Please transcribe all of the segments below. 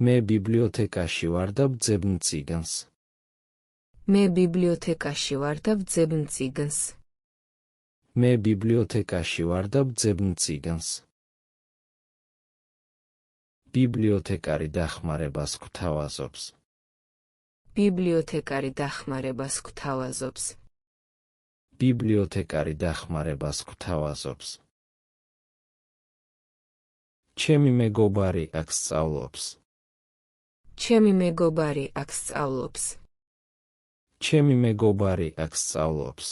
მე ბიბლიოთეკაში ვარ და ვძებ წიგნს. მე ბიბლიოთეკაში ვარ და ვძებ წიგნს. მე ბიბლიოთეკაში ვარ და ვძებ წიგნს. ბიბლიოთეკარი დახმარებას გვთავაზობს. ბიბლიოთეკარი დახმარებას გვთავაზობს. ბიბლიოთეკარი დახმარებას გვთავაზობს. ჩემი მეგობარი აქ სწავლობს. ჩემი მეგობარი აქ სწავლობს. ჩემი მეგობარი აქ სწავლობს.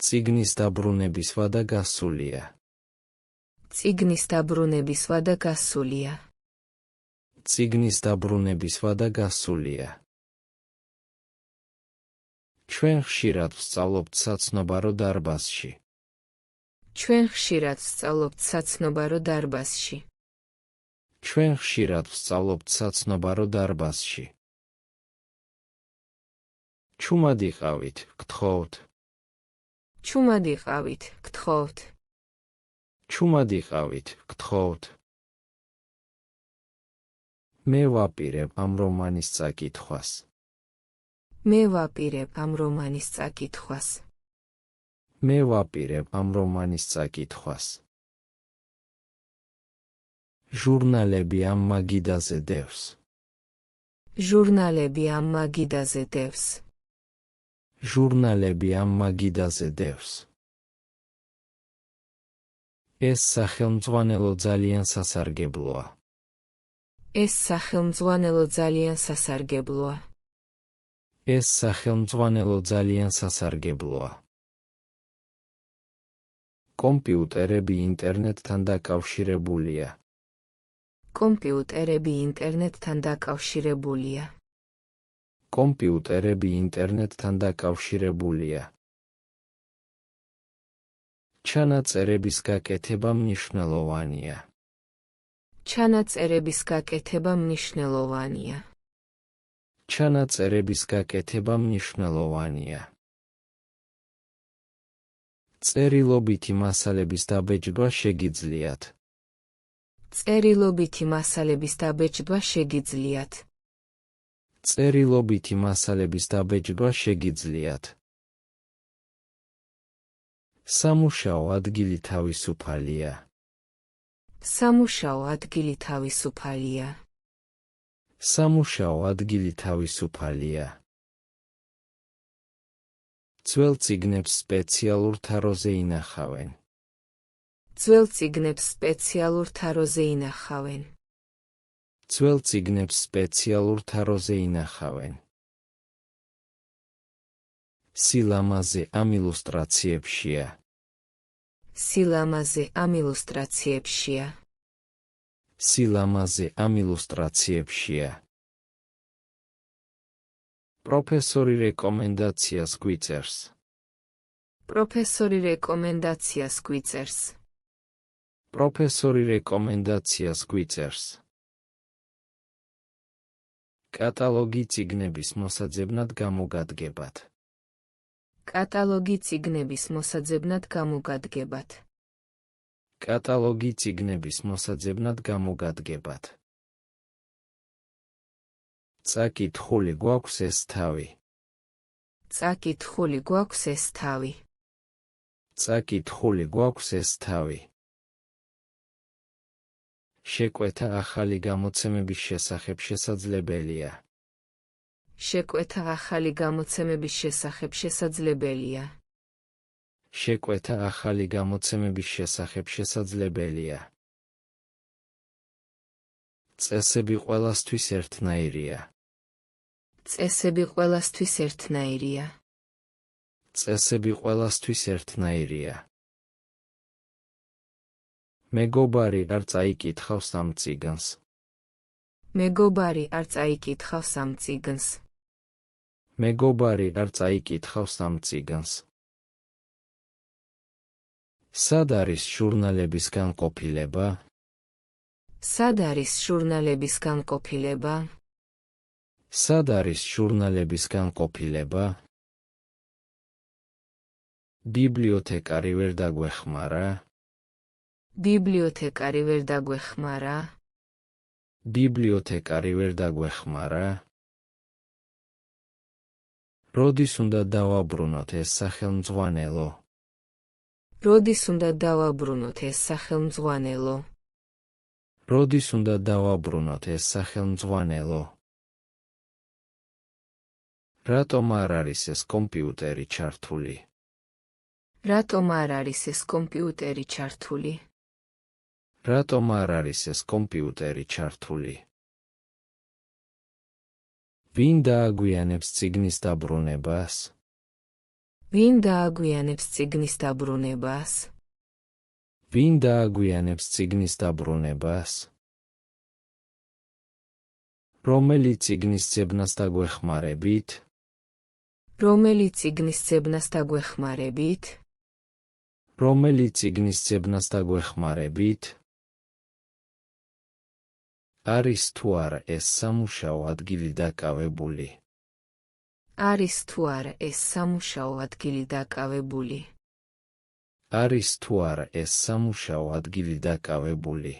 წიგნის დაბრუნების ვადა გასულია. წიგნის დაბრუნების ვადა გასულია. წიგნის დაბრუნების ვადა გასულია. ჩვენ ხშირად ვსწავლობთ საცნობარო დარბაზში. ჩვენ ხშირად ვსწავლობთ საცნობარო დარბაზში. ჩვენ ხშირად ვსწავლობთ საცნობარო დარბაზში. ჩუმად იყავით, გთხოვთ. ჩუმად იყავით, გთხოვთ. ჩუმად იყავით, გთხოვთ. მე ვაპირებ ამ რომანის წაკითხვას. მე ვაპირებ ამ რომანის წაკითხვას. მე ვაპირებ ამ რომანის წაკითხვას. ჟურნალები ამ მაგიდაზე დევს. ჟურნალები ამ მაგიდაზე დევს. ჟურნალები ამ მაგიდაზე დევს. ეს სახელმძღვანელო ძალიან სასარგებლოა. ეს სახელმძღვანელო ძალიან სასარგებლოა. ეს სახელმძღვანელო ძალიან სასარგებლოა. კომპიუტერები ინტერნეტთან დაკავშირებულია. კომპიუტერები ინტერნეტთან დაკავშირებულია. კომპიუტერები ინტერნეტთან დაკავშირებულია. ჩანაწერების გაკეთება მნიშვნელოვანია. ჩანაწერების გაკეთება მნიშვნელოვანია. ჩანაწერების გაკეთება მნიშვნელოვანია. წერილობითი მასალების დაბეჭდვა შეგიძლიათ. წერილობითი მასალების დაბეჭდვა შეგიძლიათ. წერილობითი მასალების დაბეჭდვა შეგიძლიათ. სამუშაო ადგილი თავისუფალია. სამუშაო ადგილი თავისუფალია. სამუშაო ადგილი თავისუფალია. ძველ წიგნებს სპეციალურ თაროზე ინახავენ. ძველ წიგნებს სპეციალურ თაროზე ინახავენ. ძველ წიგნებს სპეციალურ თაროზე ინახავენ. სილამაზე ამ ილუსტრაციებშია. სილამაზე ამ ილუსტრაციებშია. სილამაზე ამ ილუსტრაციებშია. პროფესორი რეკომენდაციას გვიწერს. პროფესორი რეკომენდაციას გვიწერს. პროფესორი რეკომენდაციას გვიწერს. კატალოგი წიგნების მოსაძებნად გამოგადგებათ. კატალოგი წიგნების მოსაძებნად გამოგადგებათ. კატალოგი წიგნების მოსაძებნად გამოგადგებათ. წაკითხული გვაქვს ეს თავი. წაკითხული გვაქვს ეს თავი. წაკითხული გვაქვს ეს თავი. შეკვეთა ახალი გამოცემების შესახებ შესაძლებელია. შეკვეთა ახალი გამოცემების შესახებ შესაძლებელია. შეკვეთა ახალი გამოცემების შესახებ შესაძლებელია. წესები ყველასთვის ერთნაირია. წესები ყველასთვის ერთნაირია. წესები ყველასთვის ერთნაირია. მეგობარი არ წაიკითხავს ამ წიგნს. მეგობარი არ წაიკითხავს ამ წიგნს. მეგობარი არ წაიკითხავს ამ წიგნს. სად არის ჟურნალების განყოფილება? სად არის ჟურნალების განყოფილება? სად არის ჟურნალების განყოფილება? ბიბლიოთეკარი ვერ დაგვეხმარა. ბიბლიოთეკარი ვერ დაგვეხმარა. ბიბლიოთეკარი ვერ დაგვეხმარა? როდის უნდა დავაბრუნოთ ეს სახელმძღვანელო? როდის უნდა დავაბრუნოთ ეს სახელმძღვანელო? როდის უნდა დავაბრუნოთ ეს სახელმძღვანელო? რატომ არ არის ეს კომპიუტერი ჩართული? რატომ არ არის ეს კომპიუტერი ჩართული? რატომ არ არის ეს კომპიუტერი ჩართული? ვინ დააგვიანებს წიგნის დაბრუნებას? ვინ დააგვიანებს წიგნის დაბრუნებას? ვინ დააგვიანებს წიგნის დაბრუნებას? რომელი წიგნის ძებნას დაგვეხმარებით? რომელი წიგნის ძებნას დაგვეხმარებით? რომელი წიგნის ძებნას დაგვეხმარებით? არის თუ არა ეს სამუშაო ადგილი დაკავებული? არის თუ არა ეს სამუშაო ადგილი დაკავებული? არის თუ არა ეს სამუშაო ადგილი დაკავებული?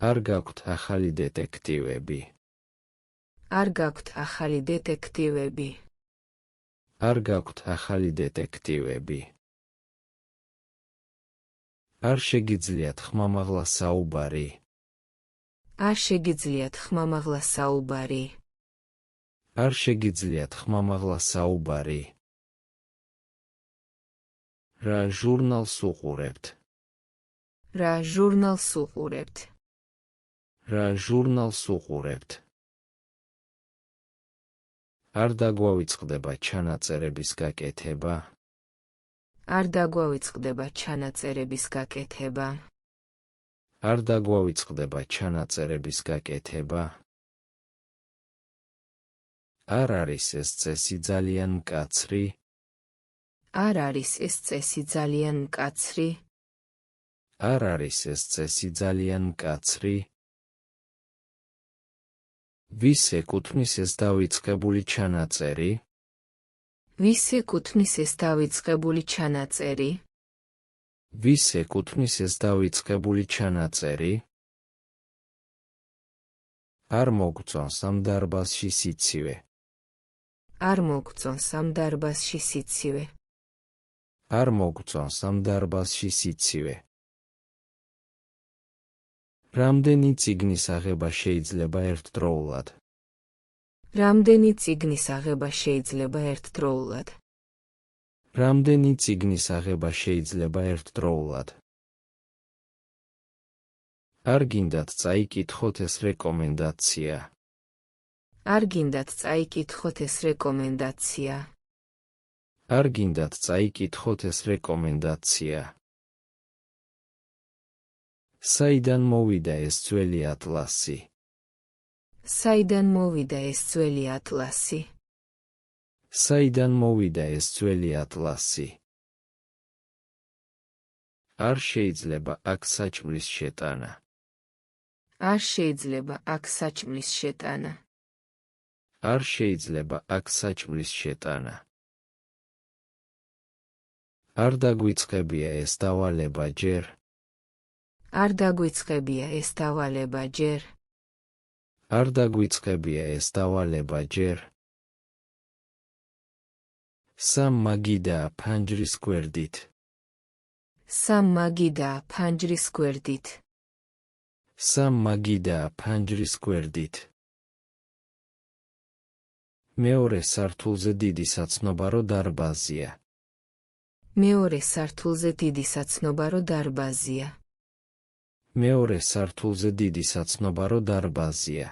არ გაქვთ ახალი დეტექტივები? არ გაქვთ ახალი დეტექტივები? არ გაქვთ ახალი დეტექტივები? არ შეგიძლიათ ხმამაღლა საუბარი? არ შეგიძლიათ ხმამაღლა საუბარი? არ შეგიძლიათ ხმამაღლა საუბარი? რა ჟურნალს უყურებთ? რა ჟურნალს უყურებთ? რა ჟურნალს უყურებთ? არ დაგვავიწყდება ჩანაწერების გაკეთება? არ დაგვავიწყდება ჩანაწერების გაკეთება? არ დაგვავიწყდება ჩანაწერების გაკეთება? არ არის ეს წესი ძალიან მკაცრი? არ არის ეს წესი ძალიან მკაცრი? არ არის ეს წესი ძალიან მკაცრი? ვის ეკუთვნის ეს დავიწყებული ჩანაწერი? ვის ეკუთვნის ეს დავიწყებული ჩანაწერი? ვის ეკუთვნის ეს დავიწყებული ჩანაწერი? არ მოგწონს ამ დარბაზში სიცივე. არ მოგწონს ამ დარბაზში სიცივე. არ მოგწონს ამ დარბაზში სიცივე. რამდენი წიგნის აღება შეიძლება ერთდროულად? რამდენი წიგნის აღება შეიძლება ერთდროულად? რამდენი წიგნის აღება შეიძლება ერთდროულად? არ გინდათ წაიკითხოთ ეს რეკომენდაცია? არ გინდათ წაიკითხოთ ეს რეკომენდაცია? არ გინდათ წაიკითხოთ ეს რეკომენდაცია? საიდან მოვიდა ეს ძველი ატლასი? საიდან მოვიდა ეს ძველი ატლასი? საიდან მოვიდა ეს ძველი ატლასი? არ შეიძლება აქ საჭმლის შეტანა. არ შეიძლება აქ საჭმლის შეტანა. არ შეიძლება აქ საჭმლის შეტანა. არ დაგვიწყებია ეს დავალება ჯერ. არ დაგვიწყებია ეს დავალება ჯერ. არ დაგვიწყებია ეს დავალება ჯერ. სამ მაგიდაა ფანჯრის გვერდით. სამ მაგიდაა ფანჯრის გვერდით. სამ მაგიდაა ფანჯრის გვერდით. მეორე სართულზე დიდი საცნობარო დარბაზია. მეორე სართულზე დიდი საცნობარო დარბაზია. მეორე სართულზე დიდი საცნობარო დარბაზია.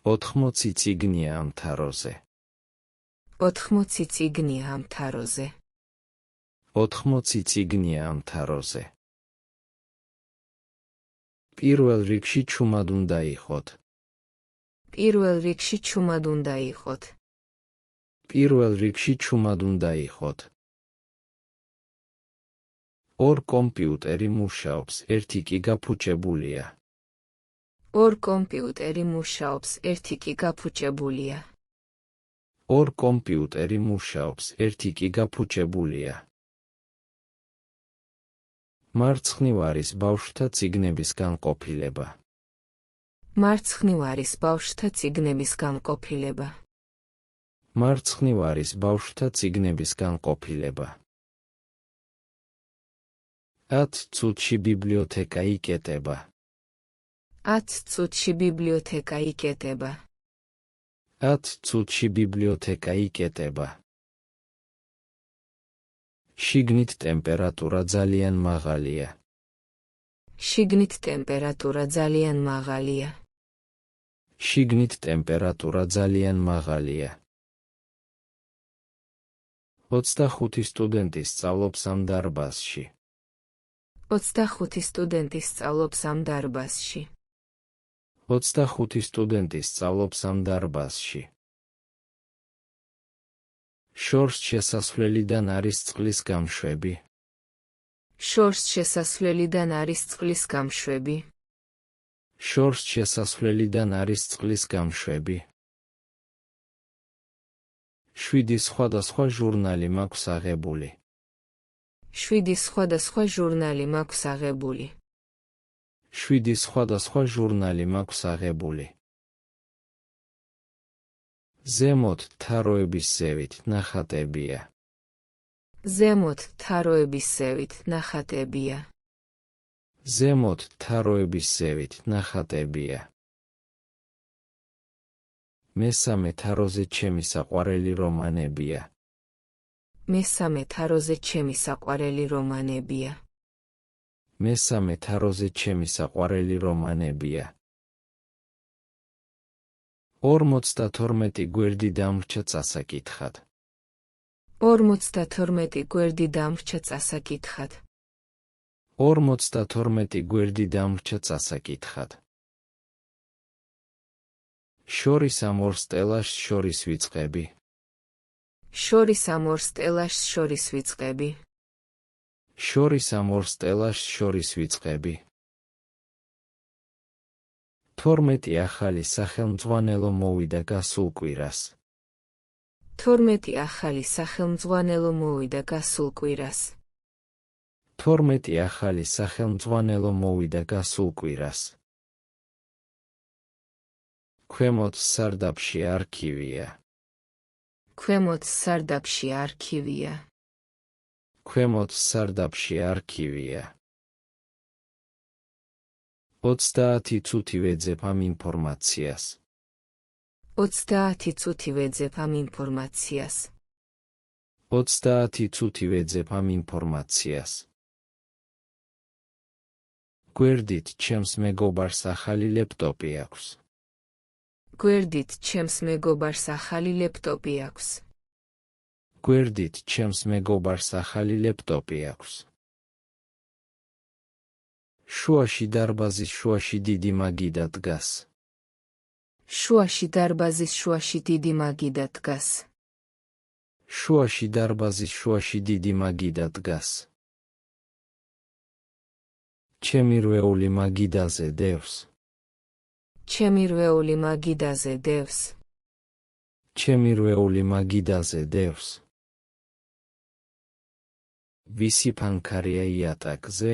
80 წიგნია ამ თაროზე. 80 წიგნია ამ თაროზე. 80 წიგნია ამ თაროზე. პირველ რიგში ჩუმად უნდა იყოთ. პირველ რიგში ჩუმად უნდა იყოთ. პირველ რიგში ჩუმად უნდა იყოთ. ორ კომპიუტერი მუშაობს, ერთი კი გაფუჭებულია. ორ კომპიუტერი მუშაობს, ერთი კი გაფუჭებულია. ორ კომპიუტერი მუშაობს, ერთი კი გაფუჭებულია. მარცხნივარის ბავშვთა წიგნების განყოფილება. მარცხნივარის ბავშვთა წიგნების განყოფილება. მარცხნივარის ბავშვთა წიგნების განყოფილება. 10 წუთში ბიბლიოთეკა იკეტება. 10 წუთში ბიბლიოთეკა იკეტება. 10 წუთში ბიბლიოთეკა იკეტება. შიგნით ტემპერატურა ძალიან მაღალია. შიგნით ტემპერატურა ძალიან მაღალია. შიგნით ტემპერატურა ძალიან მაღალია. 25 სტუდენტი სწავლობს ამ დარბაზში. 25 სტუდენტი სწავლობს ამ დარბაზში. 25 სტუდენტი სწავლობს ამ დარბაზში. შორს შესასვლელიდან არის წყლის გამშვები. შორს შესასვლელიდან არის წყლის გამშვები. შორს შესასვლელიდან არის წყლის გამშვები. 7 სხვადასხვა ჟურნალი მაქვს აღებული. 7 სხვადასხვა ჟურნალი მაქვს აღებული. 7 სხვადასხვა ჟურნალი მაქვს აღებული. ზემოთ თაროების ზევით ნახატებია. ზემოთ თაროების ზევით ნახატებია. ზემოთ თაროების ზევით ნახატებია. მესამე თაროზე ჩემი საყვარელი რომანებია. მესამე თაროზე ჩემი საყვარელი რომანებია. მესამე თაროზე ჩემი საყვარელი რომანებია. 52 გვერდი დამრჩა წასაკითხად. 52 გვერდი დამრჩა წასაკითხად. 52 გვერდი დამრჩა წასაკითხად. შორის ამ ორ სტელაშს შორის ვიწყები. შორის ამ ორ სტელაშს შორის ვიწყები. შორის ამ ორ სტელაშს შორის ვიწყები. 12 ახალი სახელმძღვანელო მოვიდა გასულ კვირას. 12 ახალი სახელმძღვანელო მოვიდა გასულ კვირას. 12 ახალი სახელმძღვანელო მოვიდა გასულ კვირას. ქვემოთ სარდაფში არქივია. ქვემოთ სარდაფში არქივია. ქვემოთ სარდაფში არქივია. 30 წუთი ვეძებ ამ ინფორმაციას. 30 წუთი ვეძებ ამ ინფორმაციას. 30 წუთი ვეძებ ამ ინფორმაციას. გვერდით ჩემს მეგობარს ახალი ლეპტოპი აქვს. გვერდით ჩემს მეგობარს ახალი ლეპტოპი აქვს. გვერდით ჩემს მეგობარს ახალი ლეპტოპი აქვს. შუაში დარბაზის შუაში დიდი მაგიდა დგას. შუაში დარბაზის შუაში დიდი მაგიდა დგას. შუაში დარბაზის შუაში დიდი მაგიდა დგას. ჩემი რვეული მაგიდაზე დევს. ჩემი რვეული მაგიდაზე დევს. ჩემი რვეული მაგიდაზე დევს. ვისი ფანქარია იატაკზე?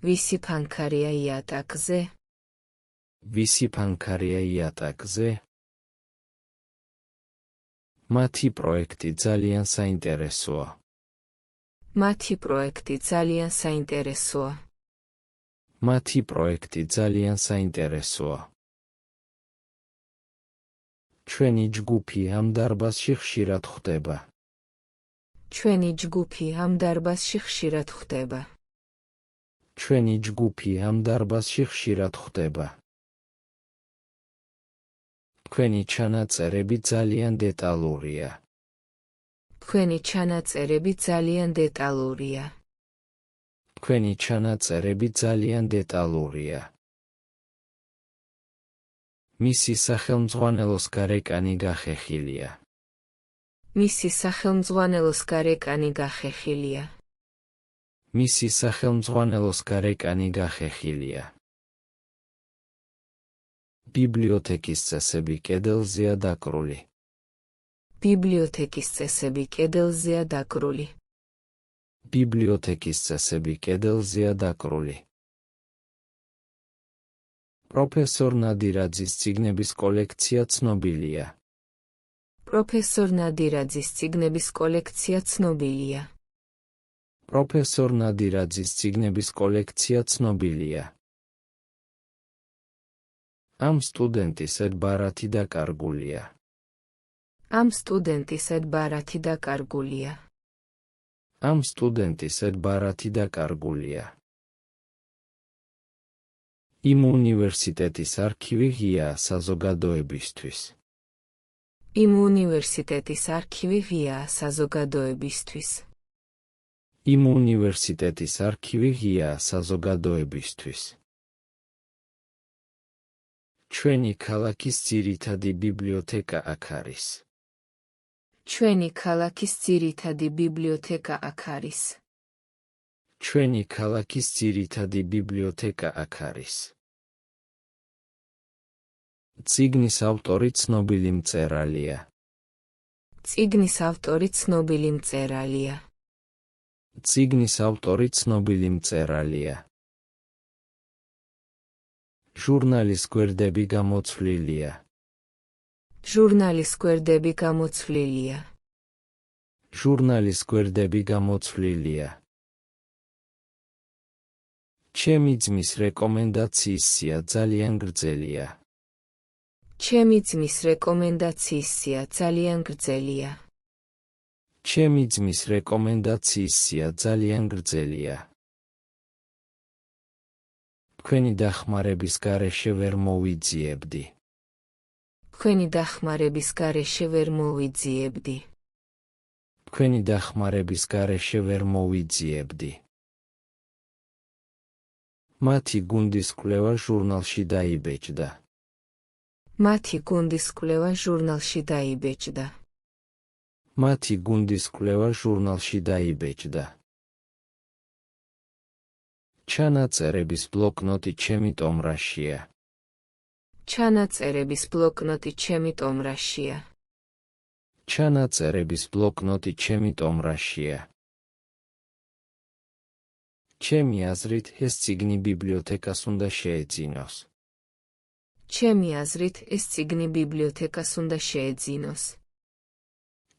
ვისი ფანქარია იატაკზე? ვისი ფანქარია იატაკზე? მათი პროექტი ძალიან საინტერესოა. მათი პროექტი ძალიან საინტერესოა. მათი პროექტი ძალიან საინტერესოა. ჩვენი ჯგუფი ამ დარბაზში ხშირად ხვდება. ჩვენი ჯგუფი ამ დარბაზში ხშირად ხვდება. ჩვენი ჯგუფი ამ დარბაზში ხშირად ხვდება. თქვენი ჩანაწერები ძალიან დეტალურია. თქვენი ჩანაწერები ძალიან დეტალურია. თქვენი ჩანაწერები ძალიან დეტალურია. მისი სახელმძღვანელოს გარეკანი გახეხილია. მისი სახელმძღვანელოს გარეკანი გახეხილია. მისი სახელმძღვანელოს გარეკანი გახეხილია. ბიბლიოთეკის წესები კედელზეა დაკრული. ბიბლიოთეკის წესები კედელზეა დაკრული. ბიბლიოთეკის წესები კედელზეა დაკრული. პროფესორ ნადირაძის წიგნების კოლექცია ცნობილია. პროფესორ ნადირაძის წიგნების კოლექცია ცნობილია. პროფესორ ნადირაძის წიგნების კოლექცია ცნობილია. ამ სტუდენტის ედბარათი დაკარგულია. ამ სტუდენტის ედბარათი დაკარგულია. ამ სტუდენტის ედბარათი დაკარგულია. იმ უნივერსიტეტის არქივი ღიაა საზოგადოებისთვის. იმ უნივერსიტეტის არქივი ღიაა საზოგადოებისთვის. იმ უნივერსიტეტის არქივი ღიაა საზოგადოებისთვის. ჩვენი ქალაქის ძირითადი ბიბლიოთეკა აქ არის. ჩვენი ქალაქის ძირითადი ბიბლიოთეკა აქ არის. ჩვენი ქალაქის ძირითადი ბიბლიოთეკა აქ არის. წიგნის ავტორი ცნობილი მწერალია. წიგნის ავტორი ცნობილი მწერალია. წიგნის ავტორი ცნობილი მწერალია. ჟურნალის გვერდები გამოცვლილია. ჟურნალის გვერდები გამოცვლილია. ჟურნალის გვერდები გამოცვლილია. ჩემი ძმის რეკომენდაციის სია ძალიან გრძელია. ჩემი ძმის რეკომენდაციის სია ძალიან გრძელია. ჩემი ძმის რეკომენდაციის სია ძალიან გრძელია. თქვენი დახმარების გარეშე ვერ მოვიძიებდი. თქვენი დახმარების გარეშე ვერ მოვიძიებდი. თქვენი დახმარების გარეშე ვერ მოვიძიებდი. მათი გუნდის კვლევა ჟურნალში დაიბეჭდა. მათი გუნდის კვლევა ჟურნალში დაიბეჭდა. მათი გუნდის კვლევა ჟურნალში დაიბეჭდა. ჩანაწერების ბლოკნოტი ჩემი ტომრაშია. ჩანაწერების ბლოკნოტი ჩემი ტომრაშია. ჩანაწერების ბლოკნოტი ჩემი ტომრაშია. ჩემი აზრით ეს წიგნი ბიბლიოთეკას უნდა შეეძინოს. ჩემი აზრით ეს წიგნი ბიბლიოთეკას უნდა შეეძინოს.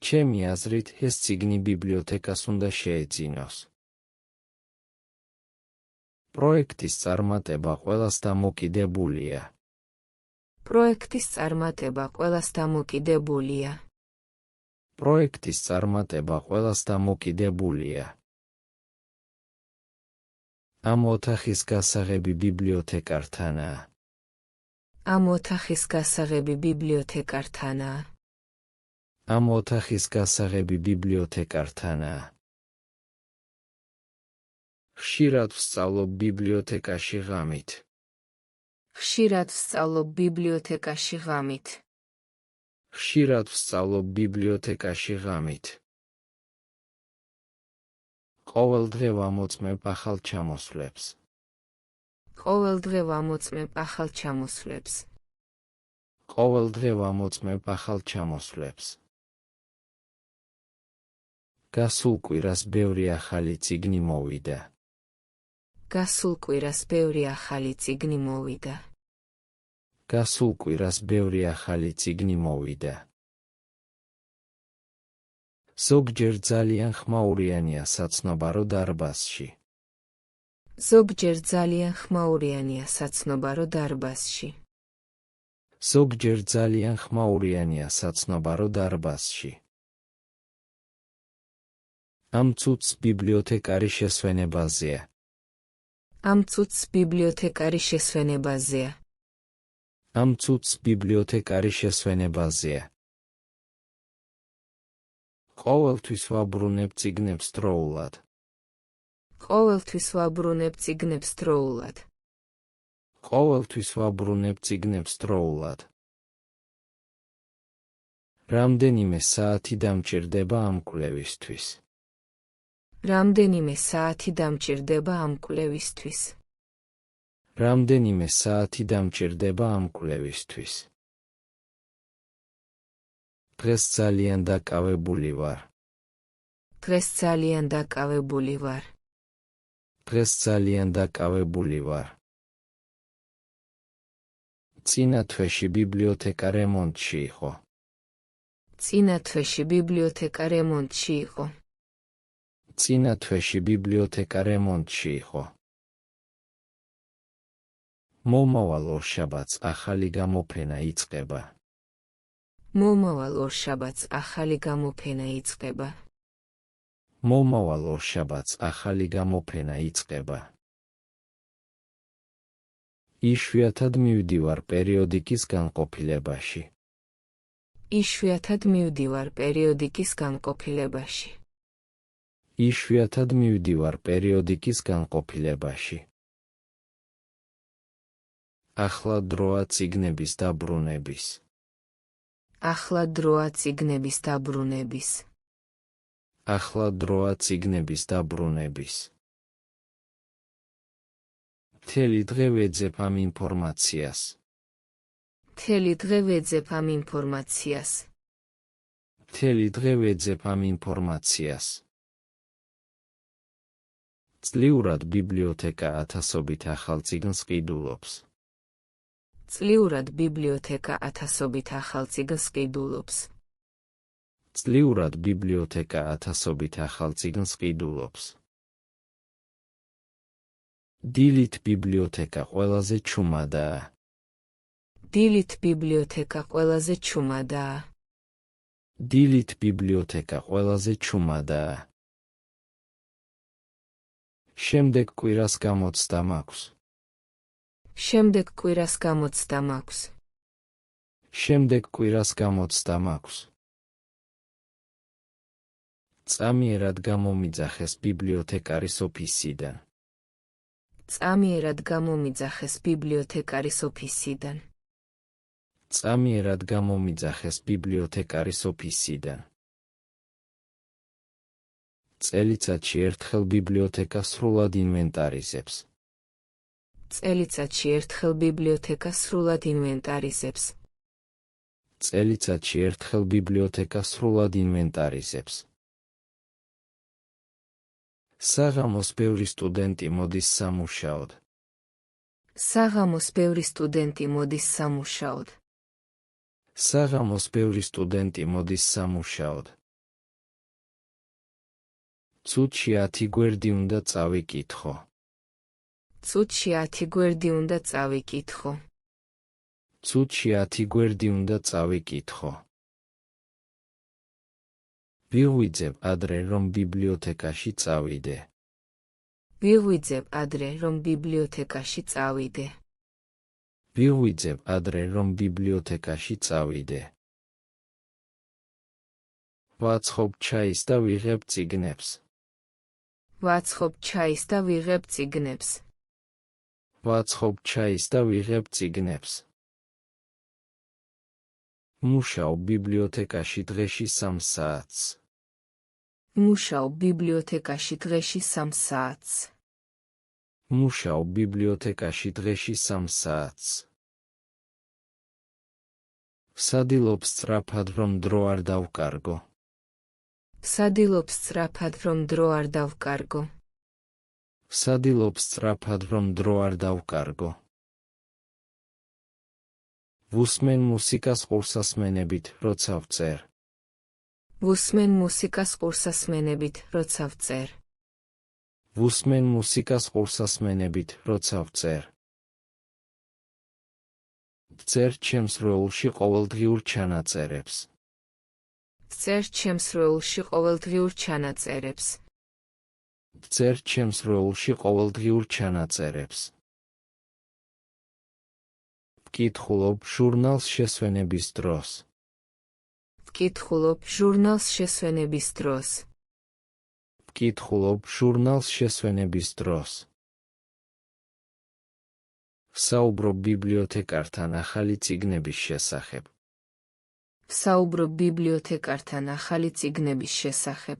ჩემი აზრით ეს წიგნი ბიბლიოთეკას უნდა შეეძინოს. პროექტის წარმატება ყველას დამოკიდებულია. პროექტის წარმატება ყველას დამოკიდებულია. პროექტის წარმატება ყველას დამოკიდებულია. ამ ოთახის გასაღები ბიბლიოთეკართანაა. ამ ოთახის გასაღები ბიბლიოთეკართანაა. ამ ოთახის გასაღები ბიბლიოთეკართანაა. ხშირად ვსწავლობ ბიბლიოთეკაში ღამით. ხშირად ვსწავლობ ბიბლიოთეკაში ღამით. ხშირად ვსწავლობ ბიბლიოთეკაში ღამით. ყოველდღე ვამოწმებ ახალ ჩამოსვლებს. ყოველდღე ვამოწმებ ახალ ჩამოსვლებს. ყოველდღე ვამოწმებ ახალ ჩამოსვლებს. გასულ კვირას ბევრი ახალი წიგნი მოვიდა. გასულ კვირას ბევრი ახალი წიგნი მოვიდა. გასულ კვირას ბევრი ახალი წიგნი მოვიდა. ზოგჯერ ძალიან ხმაურიანია საცნობარო დარბაზში. ზოგჯერ ძალიან ხმაურიანია საცნობარო დარბაზში. ზოგჯერ ძალიან ხმაურიანია საცნობარო დარბაზში. ამ წუთს ბიბლიოთეკარი შესვენებაზეა. ამ წუთს ბიბლიოთეკარი შესვენებაზეა. ამ წუთს ბიბლიოთეკარი შესვენებაზეა. ყოველთვის ვაბრუნებ წიგნებს დროულად. ყოველთვის ვაბრუნებ წიგნებს დროულად. ყოველთვის ვაბრუნებ წიგნებს დროულად. რამდენიმე საათი დამჭირდება ამ კვლევისთვის. რამდენიმე საათი დამჭირდება ამ კვლევისთვის. რამდენიმე საათი დამჭირდება ამ კვლევისთვის. დღეს ძალიან დაკავებული ვარ. დღეს ძალიან დაკავებული ვარ. დღეს ძალიან დაკავებული ვარ. წინა თვეში ბიბლიოთეკა რემონტში იყო. წინა თვეში ბიბლიოთეკა რემონტში იყო. წინა თვეში ბიბლიოთეკა რემონტში იყო. მომავალ ორშაბათს ახალი გამოფენა იწყება. მომავალ ორშაბათს ახალი გამოფენა იწყება. მომავალ ორშაბათს ახალი გამოფენა იწყება. იშვიათად მივდივარ პერიოდიკის განყოფილებაში. იშვიათად მივდივარ პერიოდიკის განყოფილებაში. იშვიათად მივდივარ პერიოდიკის განყოფილებაში. ახლა დროა წიგნების დაბრუნების. ახლა დროა წიგნების დაბრუნების. ახლა დროა წიგნების დაბრუნების. მთელი დღე ვეძებ ამ ინფორმაციას. მთელი დღე ვეძებ ამ ინფორმაციას. მთელი დღე ვეძებ ამ ინფორმაციას. წლიურად ბიბლიოთეკა ათასობით ახალ წიგნს ყიდულობს. წლიურად ბიბლიოთეკა ათასობით ახალ წიგნს ყიდულობს. წლიურად ბიბლიოთეკა ათასობით ახალ წიგნს ყიდულობს. დილით ბიბლიოთეკა ყველაზე ჩუმადაა. დილით ბიბლიოთეკა ყველაზე ჩუმადაა. დილით ბიბლიოთეკა ყველაზე ჩუმადაა. შემდეგ კვირას გამოცდა მაქვს. შემდეგ კვირას გამოცდა მაქვს. შემდეგ კვირას გამოცდა მაქვს. წამიერად გამომიძახეს ბიბლიოთეკარის ოფისიდან. წამიერად გამომიძახეს ბიბლიოთეკარის ოფისიდან. წამიერად გამომიძახეს ბიბლიოთეკარის ოფისიდან. წელიწადში ერთხელ ბიბლიოთეკა სრულად ინვენტარიზებს. წელიწადში ერთხელ ბიბლიოთეკა სრულად ინვენტარიზებს. წელიწადში ერთხელ ბიბლიოთეკა სრულად ინვენტარიზებს. საღამოს ბევრი სტუდენტი მოდის სამუშაოდ. საღამოს ბევრი სტუდენტი მოდის სამუშაოდ. საღამოს ბევრი სტუდენტი მოდის სამუშაოდ. წუთში 10 გვერდი უნდა წავიკითხო. წუთში 10 გვერდი უნდა წავიკითხო. წუთში 10 გვერდი უნდა წავიკითხო. ვიღვიძებ ადრე რომ ბიბლიოთეკაში წავიდე. ვიღვიძებ ადრე რომ ბიბლიოთეკაში წავიდე. ვიღვიძებ ადრე რომ ბიბლიოთეკაში წავიდე. ვაცხობ ჩაის და ვიღებ წიგნებს. ვაცხობ ჩაის და ვიღებ წიგნებს. ვაცხობ ჩაის და ვიღებ წიგნებს. მუშაობ ბიბლიოთეკაში დღეში 3 საათს. მუშაობ ბიბლიოთეკაში დღეში 3 საათს. მუშაობ ბიბლიოთეკაში დღეში 3 საათს. ვსადილობ სწრაფად რომ დრო არ დავკარგო. ვსადილობ სწრაფად რომ დრო არ დავკარგო. ვსადილობ სწრაფად რომ დრო არ დავკარგო. ვუსმენ მუსიკას ყურსასმენებით, როცა ვწერ. ვუსმენ მუსიკას ყურსასმენებით, როცა ვწერ. ვუსმენ მუსიკას ყურსასმენებით, როცა ვწერ. ვწერ ჩემს როლში ყოველდღიურ ჩანაწერებს. ვწერ ჩემს როლში ყოველდღიურ ჩანაწერებს. ვწერ ჩემს როლში ყოველდღიურ ჩანაწერებს. ვკითხულობ ჟურნალს შესვენების დროს. ვკითხულობ ჟურნალს შესვენების დროს. ვკითხულობ ჟურნალს შესვენების დროს. ვსაუბრობ ბიბლიოთეკართან ახალი წიგნების შესახებ. ვსაუბრობ ბიბლიოთეკართან ახალი წიგნების შესახებ.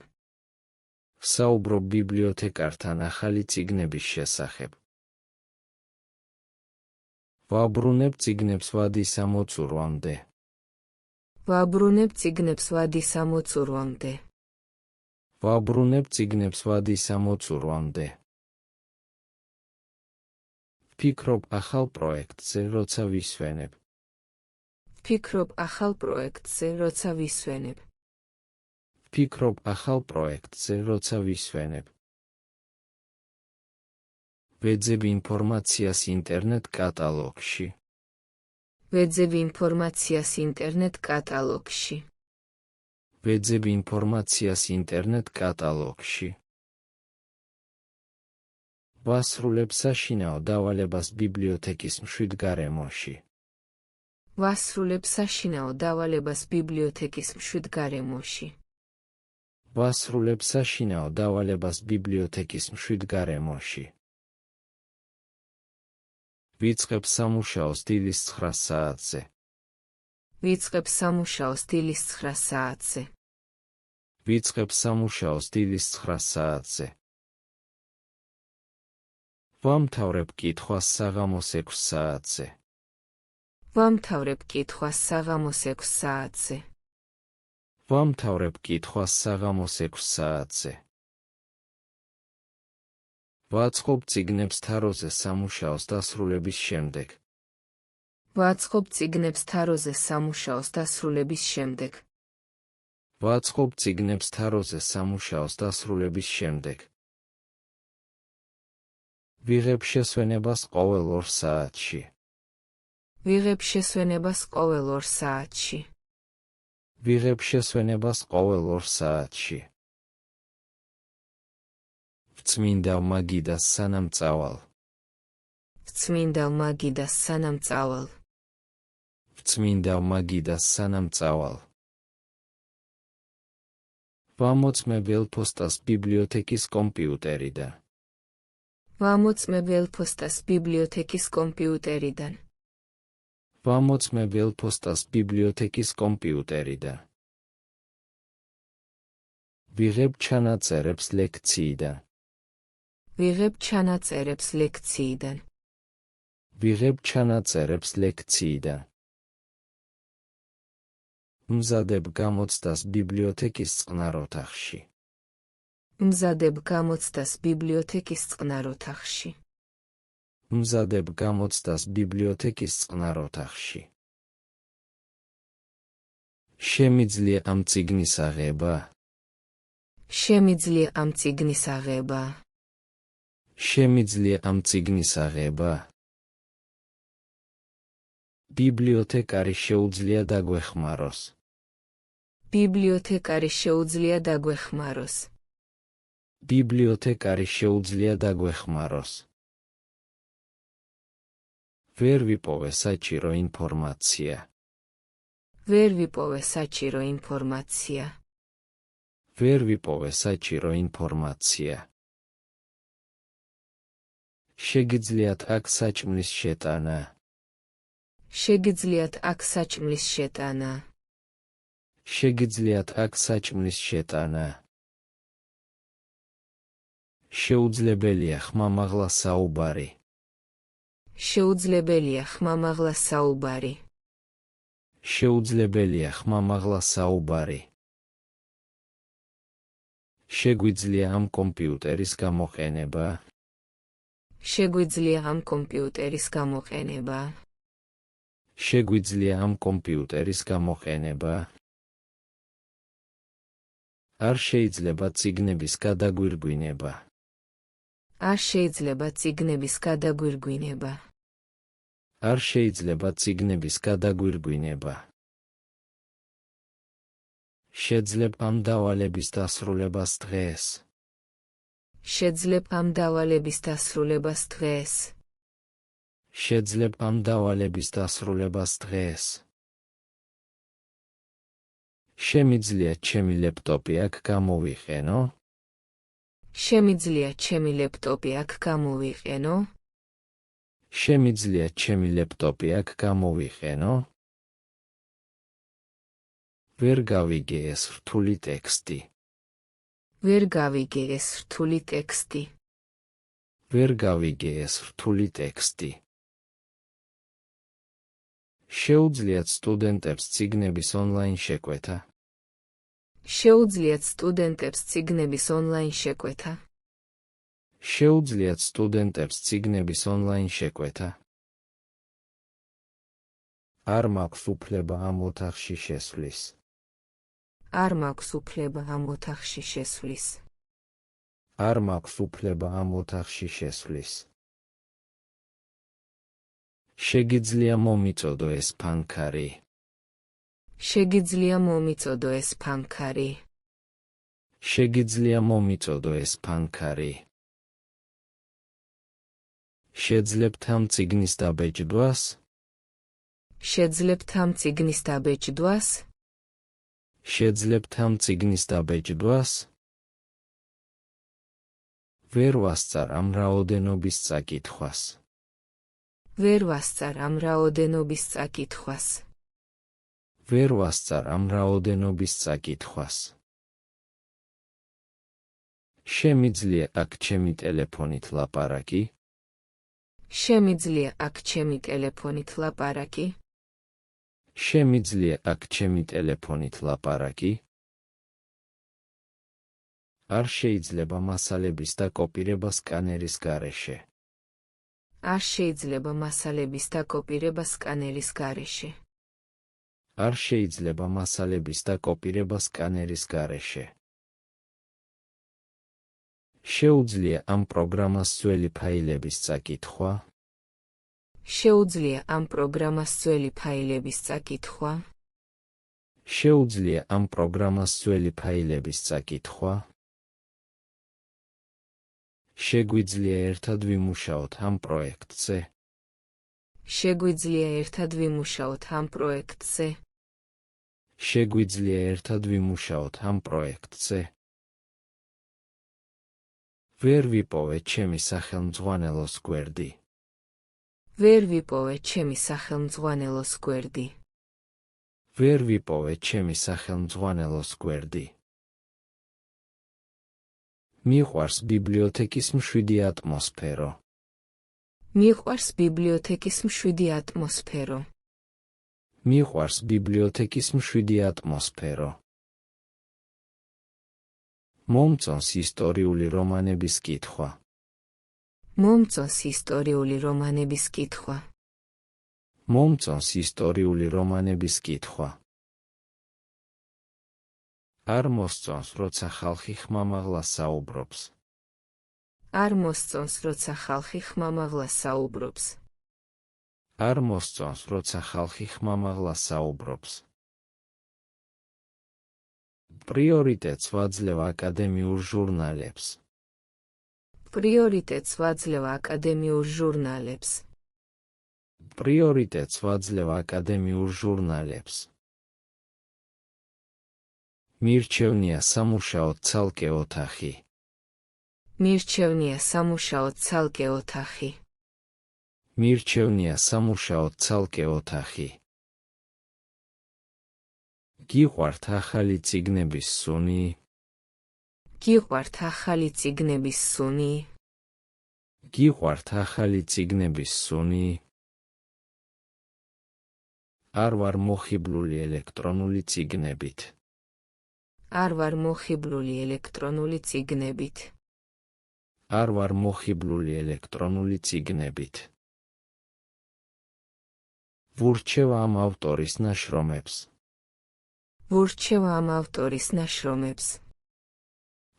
ვსაუბრობ ბიბლიოთეკართან ახალი წიგნების შესახებ. ვაბრუნებ წიგნებს ვადის ამოწურვამდე. ვაბრუნებ წიგნებს ვადის ამოწურვამდე. ვაბრუნებ წიგნებს ვადის ამოწურვამდე. ვფიქრობ ახალ პროექტზე, როცა ვისვენებ. ვფიქრობ ახალ პროექტზე, როცა ვისვენებ. ვფიქრობ ახალ პროექტზე, როცა ვისვენებ. ვეძებ ინფორმაციას ინტერნეტ კატალოგში. ვეძებ ინფორმაციას ინტერნეტ კატალოგში. ვეძებ ინფორმაციას ინტერნეტ კატალოგში. ვასრულებ საშინაო დავალებას ბიბლიოთეკის მშვიდ გარემოში. ვასრულებ საშინაო დავალებას ბიბლიოთეკის მშვიდ გარემოში. ვასრულებ საშინაო დავალებას ბიბლიოთეკის მშვიდ გარემოში. ვიწყებ სამუშაოს დილის 9 საათზე. ვიწყებ სამუშაოს დილის 9 საათზე. ვიწყებ სამუშაოს დილის 9 საათზე. ვამთავრებ კითხვას საღამოს 6 საათზე. ვამთავრებ კითხვას საღამოს 6 საათზე. ვამთავრებ კითხვას საღამოს 6 საათზე. ვაწყობ წიგნებს თაროზე სამუშაოს დასრულების შემდეგ. ვაწყობ წიგნებს თაროზე სამუშაოს დასრულების შემდეგ. ვაწყობ წიგნებს თაროზე სამუშაოს დასრულების შემდეგ. ვიღებ შესვენებას ყოველ 2 საათში. ვიღებ შესვენებას ყოველ 2 საათში. ვიღებ შესვენებას ყოველ 2 საათში. ვწმინდა მაგიდას სანამწავალ. ვწმინდა მაგიდას სანამწავალ. ვწმინდა მაგიდას სანამწავალ. ვამოწმე ველფოსტას ბიბლიოთეკის კომპიუტერიდან. ვამოწმე ველფოსტას ბიბლიოთეკის კომპიუტერიდან. ვამოწმე ველფოსტას ბიბლიოთეკის კომპიუტერიდან. ვიღებ ჩანაწერებს ლექციიდან. ვიღებ ჩანაწერებს ლექციიდან. ვიღებ ჩანაწერებს ლექციიდან. ვმზადებ გამოცდას ბიბლიოთეკის წყნარ ოთახში. ვმზადებ გამოცდას ბიბლიოთეკის წყნარ ოთახში. ვმზადებ გამოცდას ბიბლიოთეკის წყნარ ოთახში. შემიძლია ამ წიგნის აღება? შემიძლია ამ წიგნის აღება? შემიძლია ამ წიგნის აღება? ბიბლიოთეკარი შეუძლია დაგვეხმაროს. ბიბლიოთეკარი შეუძლია დაგვეხმაროს. ბიბლიოთეკარი შეუძლია დაგვეხმაროს. ვერ ვიპოვე საჭირო ინფორმაცია. ვერ ვიპოვე საჭირო ინფორმაცია. ვერ ვიპოვე საჭირო ინფორმაცია. შეგიძლიათ აქ საჭმლის შეტანა. შეგიძლიათ აქ საჭმლის შეტანა. შეგიძლიათ აქ საჭმლის შეტანა. შეუძლებელია ხმამაღლა საუბარი. შეუძლებელია ხმამაღლა საუბარი. შეუძლებელია ხმამაღლა საუბარი. შეგვიძლია ამ კომპიუტერის გამოყენება. შეგვიძლია ამ კომპიუტერის გამოყენება. შეგვიძლია ამ კომპიუტერის გამოყენება. არ შეიძლება წიგნების გადაგვირგვინება. არ შეიძლება წიგნების გადაგვირგვინება. არ შეიძლება წიგნების გადაგვირგვინება. შეძლებ ამ დავალების დასრულებას დღეს. შეძლებ ამ დავალების დასრულებას დღეს. შეძლებ ამ დავალების დასრულებას დღეს. შემიძლია ჩემი ლეპტოპი აქ გამოვიყენო? შემიძლია ჩემი ლეპტოპი აქ გამოვიყენო? შემიძლია ჩემი ლეპტოპი აქ გამოვიყენო? ვერ გავიგე ეს რთული ტექსტი. ვერ გავიგე ეს რთული ტექსტი. ვერ გავიგე ეს რთული ტექსტი. შეუძლიათ სტუდენტებს წიგნების ონლაინ შეკვეთა? შეუძლიათ სტუდენტებს წიგნების ონლაინ შეკვეთა. შეუძლიათ სტუდენტებს წიგნების ონლაინ შეკვეთა. არ მაქვს უფლება ამ ოთახში შესვლის. არ მაქვს უფლება ამ ოთახში შესვლის. არ მაქვს უფლება ამ ოთახში შესვლის. შეგიძლია მომიწოდო ეს ფანქარი. შეგიძლია მომიწოდო ეს ფანქარი. შეგიძლია მომიწოდო ეს ფანქარი. შეძლებთ ამ წიგნის დაბეჭდვას? შეძლებთ ამ წიგნის დაბეჭდვას? შეძლებთ ამ წიგნის დაბეჭდვას? ვერ ვასწარ ამ რაოდენობის წაკითხვას. ვერ ვასწარ ამ რაოდენობის წაკითხვას. ვერ ვასწარ ამ რაოდენობის წაკითხვას. შემიძლია აქ ჩემი ტელეფონით ლაპარაკი? შემიძლია აქ ჩემი ტელეფონით ლაპარაკი? შემიძლია აქ ჩემი ტელეფონით ლაპარაკი? არ შეიძლება მასალების დაკოპირება სკანერის გარეშე. არ შეიძლება მასალების დაკოპირება სკანერის გარეშე. არ შეიძლება მასალების დაკოპირება სკანერის გარეშე. შეუძლია ამ პროგრამას ძველი ფაილების წაკითხვა? შეუძლია ამ პროგრამას ძველი ფაილების წაკითხვა? შეუძლია ამ პროგრამას ძველი ფაილების წაკითხვა? შეგვიძლია ერთად ვიმუშაოთ ამ პროექტზე? შეგვიძლია ერთად ვიმუშაოთ ამ პროექტზე? შეგვიძლია ერთად ვიმუშაოთ ამ პროექტზე? ვერ ვიპოვე ჩემი სახელმძღვანელოს გვერდი. ვერ ვიპოვე ჩემი სახელმძღვანელოს გვერდი. ვერ ვიპოვე ჩემი სახელმძღვანელოს გვერდი. მიყვარს ბიბლიოთეკის მშვიდი ატმოსფერო. მიყვარს ბიბლიოთეკის მშვიდი ატმოსფერო. მიყვარს ბიბლიოთეკის მშვიდი ატმოსფერო. მომწონს ისტორიული რომანების კითხვა. მომწონს ისტორიული რომანების კითხვა. მომწონს ისტორიული რომანების კითხვა. არ მოსწონს, როცა ხალხი ხმამაღლა საუბრობს. არ მოსწონს, როცა ხალხი ხმამაღლა საუბრობს. არ მოსწონს, როცა ხალხი ხმამაღლა საუბრობს. პრიორიტეტს ვაძლევ აკადემიურ ჟურნალებს. პრიორიტეტს ვაძლევ აკადემიურ ჟურნალებს. პრიორიტეტს ვაძლევ აკადემიურ ჟურნალებს. მირჩევნია სამუშაოდ ცალკე ოთახი. მირჩევნია სამუშაოდ ცალკე ოთახი. მირჩევნია სამუშაოდ ცალკე ოთახი. გიყვართ ახალი წიგნების სუნი? გიყვართ ახალი წიგნების სუნი? გიყვართ ახალი წიგნების სუნი? არ ვარ მოხიბლული ელექტრონული წიგნებით. არ ვარ მოხიბლული ელექტრონული წიგნებით. არ ვარ მოხიბლული ელექტრონული წიგნებით. ვურჩევ ამ ავტორის ნაშრომებს. ვურჩევ ამ ავტორის ნაშრომებს.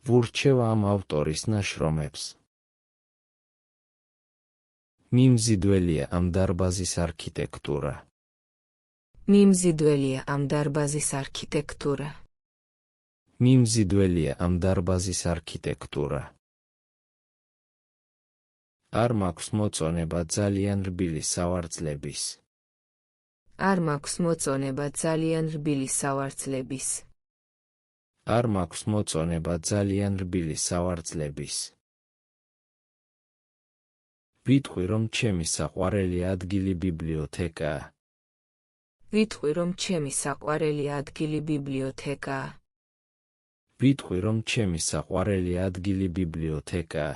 ვურჩევ ამ ავტორის ნაშრომებს. მიმზიდველია ამ დარბაზის არქიტექტურა. მიმზიდველია ამ დარბაზის არქიტექტურა. მიმზიდველია ამ დარბაზის არქიტექტურა. არ მაქვს მოწონება ძალიან რბილი სავარძლების. არ მაქვს მოწონება ძალიან რბილი სავარძლების. არ მაქვს მოწონება ძალიან რბილი სავარძლების. ვიტყვი, რომ ჩემი საყვარელი ადგილი ბიბლიოთეკაა. ვიტყვი, რომ ჩემი საყვარელი ადგილი ბიბლიოთეკაა. ვიტყვი, რომ ჩემი საყვარელი ადგილი ბიბლიოთეკაა.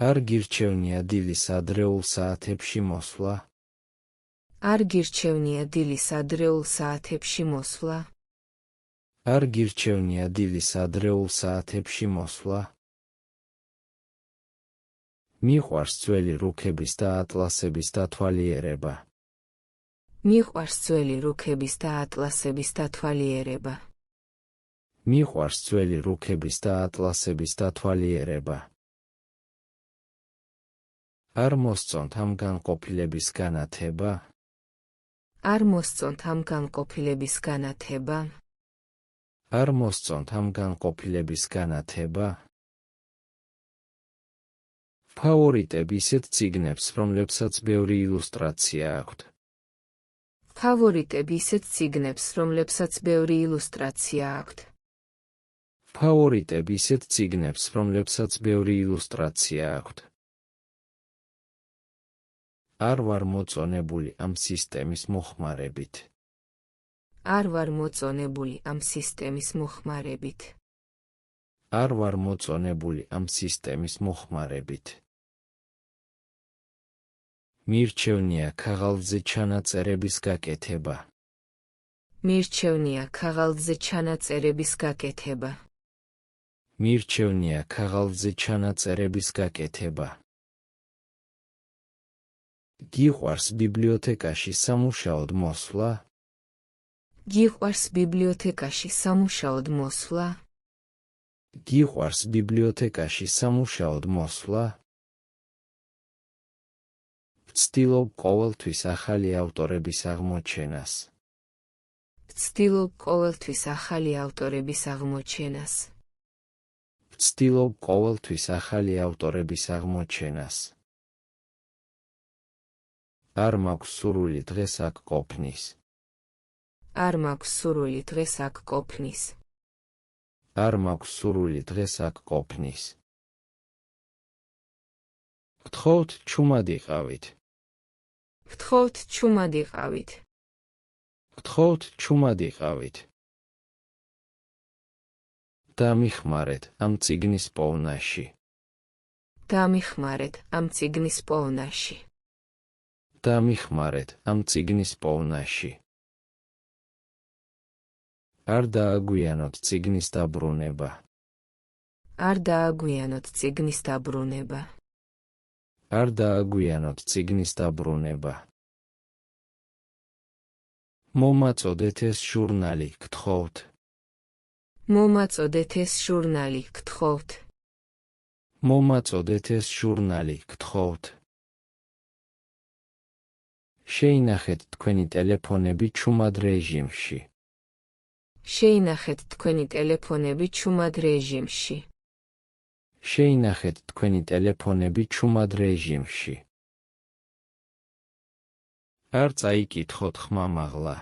არ გირჩევნია დილის ადრეულ საათებში მოსვლა? არ გირჩევნია დილის ადრეულ საათებში მოსვლა? არ გირჩევნია დილის ადრეულ საათებში მოსვლა? მიყვარს ძველი რუქების და ატლასების დათვალიერება. მიყვარს ძველი რუქების და ატლასების დათვალიერება. მიყვარს ძველი რუქების და ატლასების დათვალიერება. არ მოსწონთ ამ განყოფილების განათება? არ მოსწონთ ამ განყოფილების განათება? არ მოსწონთ ამ განყოფილების განათება? ფავორიტებ ისეთ წიგნებს, რომლებსაც ბევრი ილუსტრაცია აქვთ. ფავორიტებ ისეთ წიგნებს, რომლებსაც ბევრი ილუსტრაცია აქვთ. ფავორიტებ ისეთ წიგნებს, რომლებსაც ბევრი ილუსტრაცია აქვთ. არ ვარ მოწონებული ამ სისტემის მოხმარებით. არ ვარ მოწონებული ამ სისტემის მოხმარებით. არ ვარ მოწონებული ამ სისტემის მოხმარებით. მირჩევნია ქაღალდზე ჩანაწერების გაკეთება. მირჩევნია ქაღალდზე ჩანაწერების გაკეთება. მირჩევნია ქაღალდზე ჩანაწერების გაკეთება. გიყვარს ბიბლიოთეკაში სამუშაოდ მოსვლა? გიყვარს ბიბლიოთეკაში სამუშაოდ მოსვლა? გიყვარს ბიბლიოთეკაში სამუშაოდ მოსვლა? ვცდილობ ყოველთვის ახალი ავტორების აღმოჩენას. ვცდილობ ყოველთვის ახალი ავტორების აღმოჩენას. ვცდილობ ყოველთვის ახალი ავტორების აღმოჩენას. არ მაქვს სურვილი დღეს აქ ყოფნის. არ მაქვს სურვილი დღეს აქ ყოფნის. არ მაქვს სურვილი დღეს აქ ყოფნის. გთხოვთ ჩუმად იყავით. გთხოვთ ჩუმად იყავით. გთხოვთ ჩუმად იყავით. დამიხმარეთ ამ წიგნის პოვნაში. დამიხმარეთ ამ წიგნის პოვნაში. დამიხმარეთ ამ წიგნის პოვნაში. არ დააგვიანოთ წიგნის დაბრუნება. არ დააგვიანოთ წიგნის დაბრუნება. არ დააგვიანოთ წიგნის დაბრუნება. მომაწოდეთ ეს ჟურნალი, გთხოვთ. მომაწოდეთ ეს ჟურნალი, გთხოვთ. მომაწოდეთ ეს ჟურნალი, გთხოვთ. შეინახეთ თქვენი ტელეფონები ჩუმად რეჟიმში. შეინახეთ თქვენი ტელეფონები ჩუმად რეჟიმში. შეინახეთ თქვენი ტელეფონები ჩუმად რეჟიმში. არ წაიკითხოთ ხმამაღლა.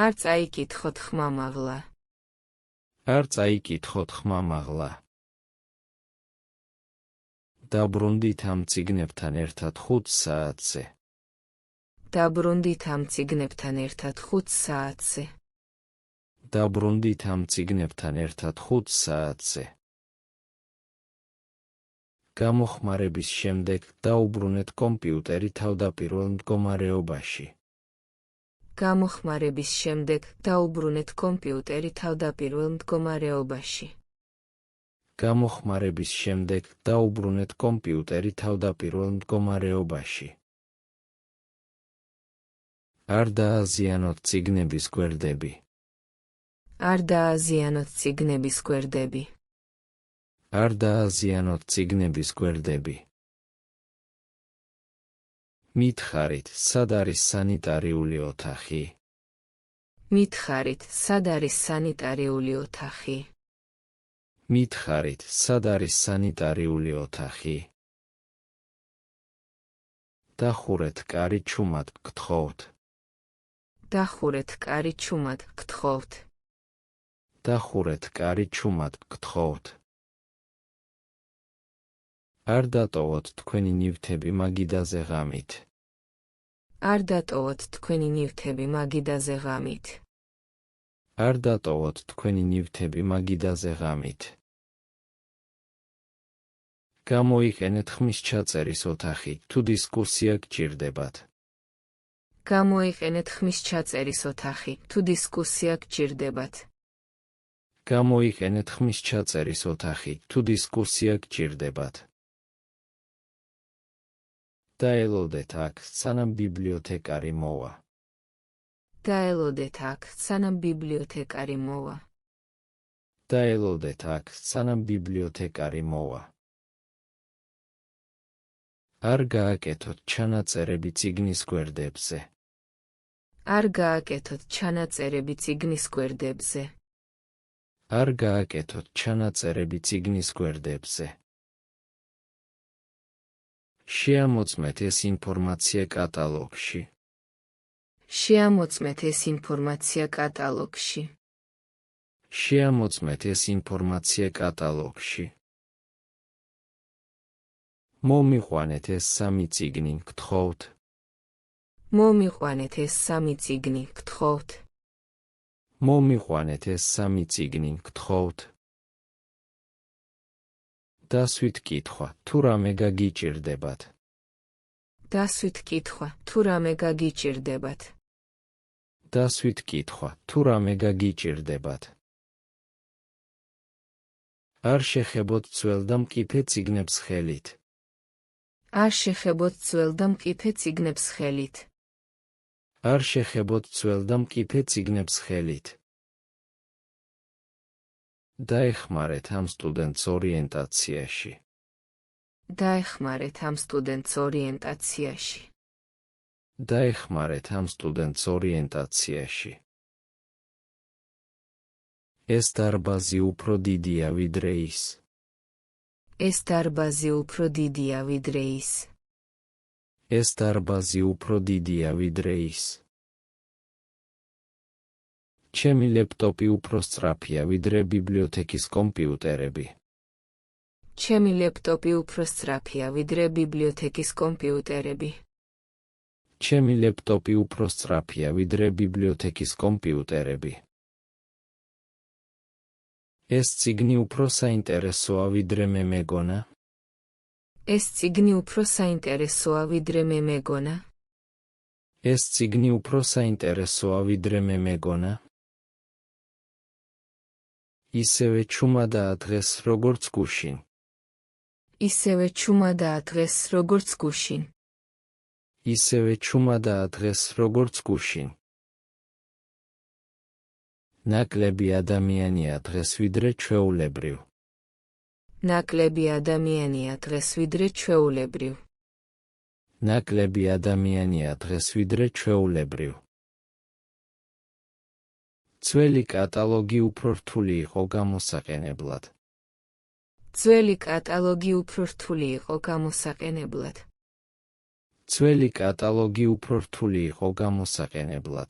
არ წაიკითხოთ ხმამაღლა. არ წაიკითხოთ ხმამაღლა. დაბრუნდით ამ წიგნებთან ერთად 5 საათზე. დაბრუნდით ამ წიგნებთან ერთად 5 საათზე. დაბრუნდით ამ წიგნებთან ერთად 5 საათზე. გამოხმარების შემდეგ დაუბრუნეთ კომპიუტერი თავდაპირველ მდგომარეობაში. გამოხმარების შემდეგ დაუბრუნეთ კომპიუტერი თავდაპირველ მდგომარეობაში. გამოხმარების შემდეგ დაუბრუნეთ კომპიუტერი თავდაპირველ მდგომარეობაში. არ დააზიანოთ წიგნების გვერდები. არ დააზიანოთ წიგნების გვერდები. არ დააზიანოთ წიგნების გვერდები. მითხარით, სად არის სანიტარიული ოთახი? მითხარით, სად არის სანიტარიული ოთახი? მითხარით, სად არის სანიტარიული ოთახი? დახურეთ კარი ჩუმად, გთხოვთ. დახურეთ კარი ჩუმად, გთხოვთ. დახურეთ კარი ჩუმად, გთხოვთ. არ დატოვოთ თქვენი ნივთები მაგიდაზე ღამით. არ დატოვოთ თქვენი ნივთები მაგიდაზე ღამით. არ დატოვოთ თქვენი ნივთები მაგიდაზე ღამით. გამოიყენეთ ხმის ჩაწერის ოთახი, თუ დისკუსია გჭირდებათ. გამოიყენეთ ხმის ჩაწერის ოთახი, თუ დისკუსია გჭირდებათ. გამოიყენეთ ხმის ჩაწერის ოთახი, თუ დისკუსია გჭირდებათ. დაელოდეთ აქ, სანამ ბიბლიოთეკარი მოვა. დაელოდეთ აქ, სანამ ბიბლიოთეკარი მოვა. დაელოდეთ აქ, სანამ ბიბლიოთეკარი მოვა. არ გააკეთოთ ჩანაწერები წიგნის გვერდებზე. არ გააკეთოთ ჩანაწერები წიგნის გვერდებზე. არ გააკეთოთ ჩანაწერები წიგნის გვერდებზე. შეამოწმეთ ეს ინფორმაცია კატალოგში. შეამოწმეთ ეს ინფორმაცია კატალოგში. შეამოწმეთ ეს ინფორმაცია კატალოგში. მომიყვანეთ ეს სამი წიგნი, გთხოვთ. მომიყვანეთ ეს სამი წიგნი, გთხოვთ. მომიყვანეთ ეს სამი წიგნი, გთხოვთ. დასვით კითხვა, თუ რამე გაგიჭირდებათ. დასვით კითხვა, თუ რამე გაგიჭირდებათ. დასვით კითხვა, თუ რამე გაგიჭირდებათ. არ შეხებოთ ძველ და მყიფე წიგნებს ხელით. არ შეხებოთ ძველ და მყიფე წიგნებს ხელით. არ შეხებოთ ძველ და მყიფე წიგნებს ხელით. დაეხმარეთ ამ სტუდენტს ორიენტაციაში. დაეხმარეთ ამ სტუდენტს ორიენტაციაში. დაეხმარეთ ამ სტუდენტს ორიენტაციაში. ეს დარბაზი უფრო დიდია ვიდრე ის. ეს დარბაზი უფრო დიდია ვიდრე ის. ეს დარბაზი უფრო დიდია ვიდრე ის. ჩემი ლეპტოპი უფრო სწრაფია ვიდრე ბიბლიოთეკის კომპიუტერები. ჩემი ლეპტოპი უფრო სწრაფია ვიდრე ბიბლიოთეკის კომპიუტერები. ჩემი ლეპტოპი უფრო სწრაფია ვიდრე ბიბლიოთეკის კომპიუტერები. ეს წიგნი უფრო საინტერესოა ვიდრე მე მეგონა. ეს წიგნი უფრო საინტერესოა ვიდრე მე მეგონა. ეს წიგნი უფრო საინტერესოა ვიდრე მე მეგონა. ისევე ჩუმადაა დღეს როგორც გუშინ. ისევე ჩუმადაა დღეს როგორც გუშინ. ისევე ჩუმადაა დღეს როგორც გუშინ. ნაკლები ადამიანია დღეს ვიდრე ჩვეულებრივ. ნაკლები ადამიანია დღეს ვიდრე ჩვეულებრივ. ნაკლები ადამიანია დღეს ვიდრე ჩვეულებრივ. ძველი კატალოგი უფრო რთული იყო გამოსაყენებლად. ძველი კატალოგი უფრო რთული იყო გამოსაყენებლად. ძველი კატალოგი უფრო რთული იყო გამოსაყენებლად.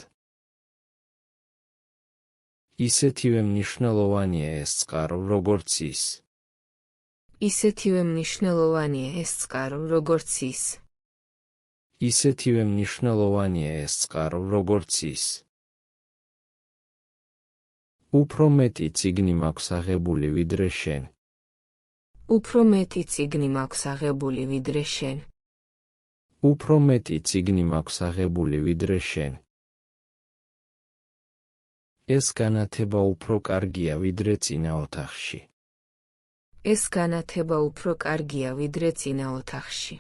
ისეთივე მნიშვნელოვანია ეს წყარო, როგორც ის. ისეთივე მნიშვნელოვანია ეს წყარო, როგორც ის. ისეთივე მნიშვნელოვანია ეს წყარო, როგორც ის. უფრო მეტი წიგნი მაქვს აღებული ვიდრე შენ. უფრო მეტი წიგნი მაქვს აღებული ვიდრე შენ. უფრო მეტი წიგნი მაქვს აღებული ვიდრე შენ. ეს განათება უფრო კარგია ვიდრე წინა ოთახში. ეს განათება უფრო კარგია ვიდრე წინა ოთახში.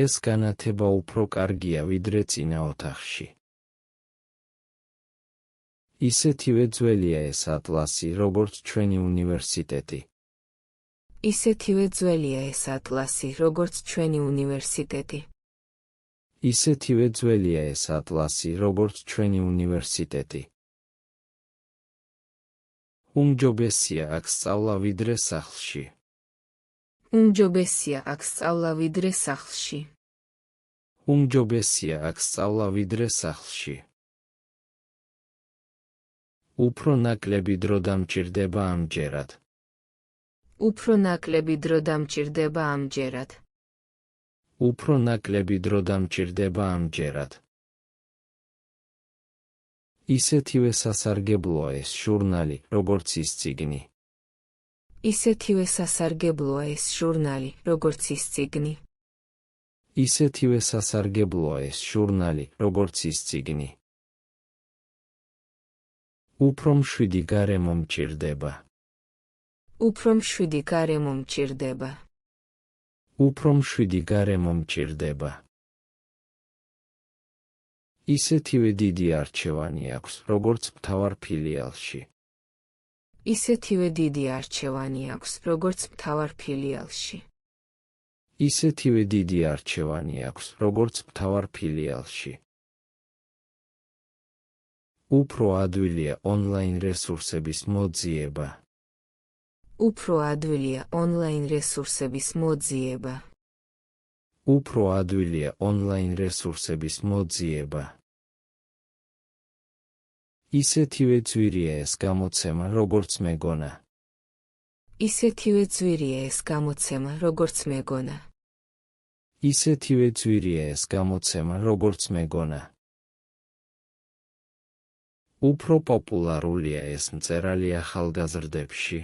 ეს განათება უფრო კარგია ვიდრე წინა ოთახში. ისეთივე ძველია ეს ატლასი, როგორც ჩვენი უნივერსიტეტი. ისეთივე ძველია ეს ატლასი, როგორც ჩვენი უნივერსიტეტი. ისეთივე ძველია ეს ატლასი, როგორც ჩვენი უნივერსიტეტი. უმჯობესია აქ სწავლა ვიდრე სახლში. უმჯობესია აქ სწავლა ვიდრე სახლში. უმჯობესია აქ სწავლა ვიდრე სახლში. უფრო ნაკლები დრო დამჭირდება ამჯერად. უფრო ნაკლები დრო დამჭირდება ამჯერად. უფრო ნაკლები დრო დამჭირდება ამჯერად. ისეთივე სასარგებლოა ეს ჟურნალი, როგორც ის წიგნი. ისეთივე სასარგებლოა ეს ჟურნალი, როგორც ის წიგნი. ისეთივე სასარგებლოა ეს ჟურნალი, როგორც ის წიგნი. უფრო მშვიდი გარემო მჭირდება. უფრო მშვიდი გარემო მჭირდება. უფრო მშვიდი გარემო მჭირდება. ისეთივე დიდი არჩევანი აქვს, როგორც მთავარ ფილიალში. ისეთივე დიდი არჩევანი აქვს, როგორც მთავარ ფილიალში. ისეთივე დიდი არჩევანი აქვს, როგორც მთავარ ფილიალში. უფრო ადვილია ონლაინ რესურსების მოძიება. უფრო ადვილია ონლაინ რესურსების მოძიება. უფრო ადვილია ონლაინ რესურსების მოძიება. ისეთივე ძვირია ეს გამოცემა, როგორც მეგონა. ისეთივე ძვირია ეს გამოცემა, როგორც მეგონა. ისეთივე ძვირია ეს გამოცემა, როგორც მეგონა. უფრო პოპულარულია ეს მწერალი ახალგაზრდებში.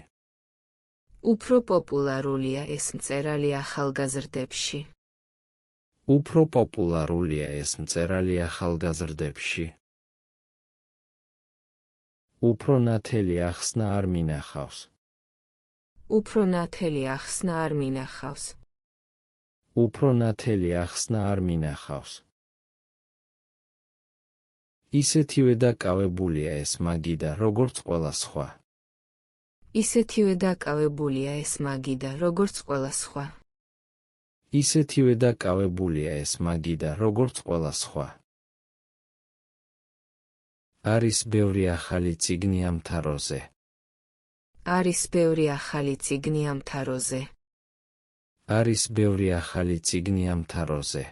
უფრო პოპულარულია ეს მწერალი ახალგაზრდებში. უფრო პოპულარულია ეს მწერალი ახალგაზრდებში. უფრო ნათელი ახსნა არ მინახავს. უფრო ნათელი ახსნა არ მინახავს. უფრო ნათელი ახსნა არ მინახავს. ისეთივე დაკავებულია ეს მაგიდა, როგორც ყველა სხვა. ისეთივე დაკავებულია ეს მაგიდა, როგორც ყველა სხვა. ისეთივე დაკავებულია ეს მაგიდა, როგორც ყველა სხვა. არის ბევრი ახალი წიგნი ამ თაროზე. არის ბევრი ახალი წიგნი ამ თაროზე. არის ბევრი ახალი წიგნი ამ თაროზე.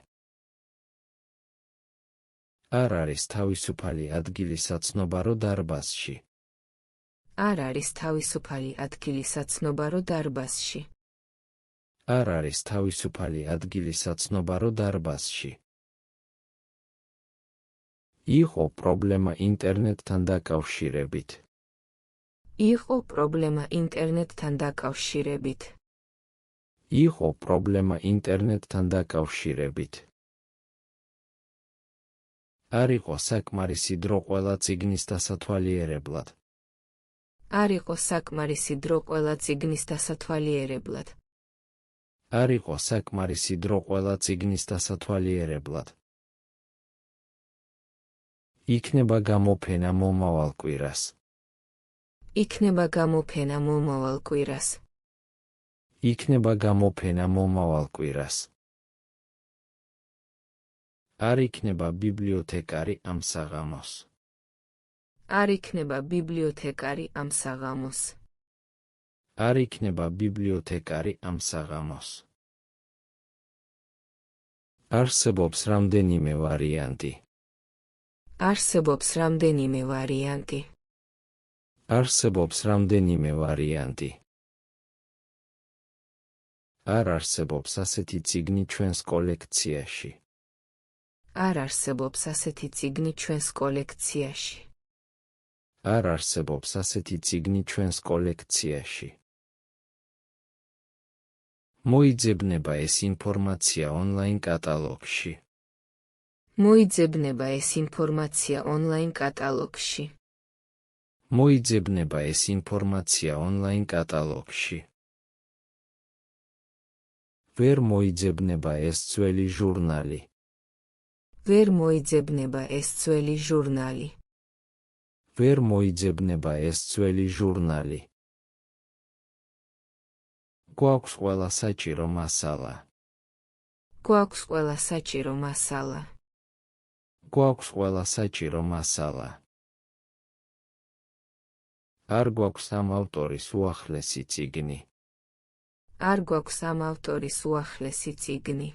არ არის თავისუფალი ადგილი საცნობარო დარბაზში. არ არის თავისუფალი ადგილი საცნობარო დარბაზში. არ არის თავისუფალი ადგილი საცნობარო დარბაზში. იყო პრობლემა ინტერნეტთან დაკავშირებით. იყო პრობლემა ინტერნეტთან დაკავშირებით. იყო პრობლემა ინტერნეტთან დაკავშირებით. არ იყო საკმარისი დრო ყველა წიგნის დასათვალიერებლად. არ იყო საკმარისი დრო ყველა წიგნის დასათვალიერებლად. არ იყო საკმარისი დრო ყველა წიგნის დასათვალიერებლად. იქნება გამოფენა მომავალ კვირას. იქნება გამოფენა მომავალ კვირას. იქნება გამოფენა მომავალ კვირას. არ იქნება ბიბლიოთეკარი ამ საღამოს. არ იქნება ბიბლიოთეკარი ამ საღამოს. არ იქნება ბიბლიოთეკარი ამ საღამოს. არსებობს რამდენიმე ვარიანტი. არსებობს რამდენიმე ვარიანტი. არსებობს რამდენიმე ვარიანტი. არ არსებობს ასეთი წიგნი ჩვენს კოლექციაში. არ არსებობს ასეთი წიგნი ჩვენს კოლექციაში. არ არსებობს ასეთი წიგნი ჩვენს კოლექციაში. მოიძებნება ეს ინფორმაცია ონლაინ კატალოგში. მოიძებნება ეს ინფორმაცია ონლაინ კატალოგში. მოიძებნება ეს ინფორმაცია ონლაინ კატალოგში. ვერ მოიძებნება ეს ძველი ჟურნალი. ვერ მოიძებნება ეს ძველი ჟურნალი. ვერ მოიძებნება ეს ძველი ჟურნალი. გვაქვს ყველა საჭირო მასალა. გვაქვს ყველა საჭირო მასალა. გვაქვს ყველა საჭირო მასალა. არ გვაქვს ამ ავტორის უახლესი წიგნი. არ გვაქვს ამ ავტორის უახლესი წიგნი.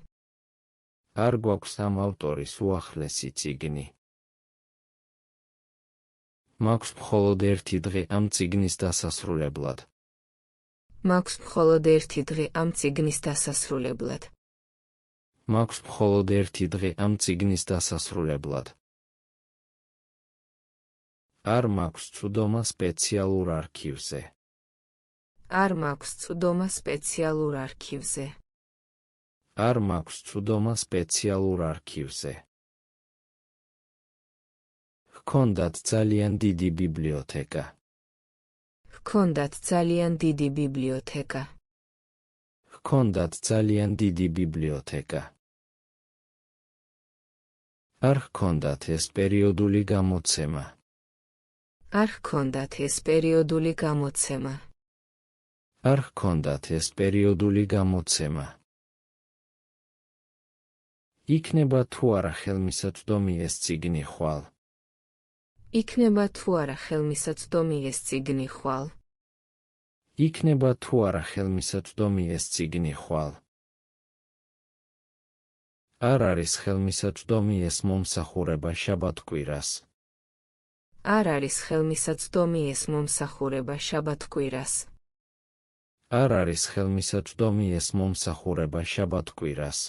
არ გვაქვს ამ ავტორის უახლესი წიგნი. მაქვს მხოლოდ ერთი დღე ამ წიგნის დასასრულებლად. მაქვს მხოლოდ ერთი დღე ამ წიგნის დასასრულებლად. მაქვს მხოლოდ ერთი დღე ამ წიგნის დასასრულებლად. არ მაქვს წვდომა სპეციალურ არქივზე. არ მაქვს წვდომა სპეციალურ არქივზე. არ მაქვს წვდომა სპეციალურ არქივზე. ჰქონდათ ძალიან დიდი ბიბლიოთეკა. ჰქონდათ ძალიან დიდი ბიბლიოთეკა. ჰქონდათ ძალიან დიდი ბიბლიოთეკა. არ ჰქონდათ ეს პერიოდული გამოცემა. არ ჰქონდათ ეს პერიოდული გამოცემა. არ ჰქონდათ ეს პერიოდული გამოცემა. იქნება თუ არა ხელმისაწვდომი ეს წიგნი ხვალ. იქნება თუ არა ხელმისაწვდომი ეს წიგნი ხვალ. იქნება თუ არა ხელმისაწვდომი ეს წიგნი ხვალ. არ არის ხელმისაწვდომი ეს მომსახურება შაბათ-კვირას. არ არის ხელმისაწვდომი ეს მომსახურება შაბათ-კვირას. არ არის ხელმისაწვდომი ეს მომსახურება შაბათ-კვირას.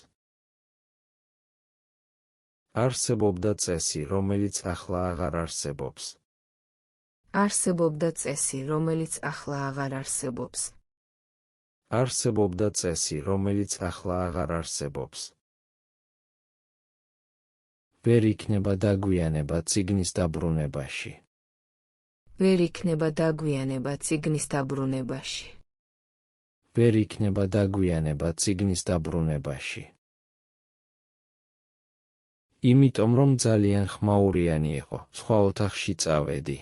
არსებობდა წესი, რომელიც ახლა აღარ არსებობს. არსებობდა წესი, რომელიც ახლა აღარ არსებობს. არსებობდა წესი, რომელიც ახლა აღარ არსებობს. ვერ იქნება დაგვიანება წიგნის დაბრუნებაში. ვერ იქნება დაგვიანება წიგნის დაბრუნებაში. ვერ იქნება დაგვიანება წიგნის დაბრუნებაში. იმიტომ რომ ძალიან ხმაურიანი იყო, სხვა ოთახში წავედი.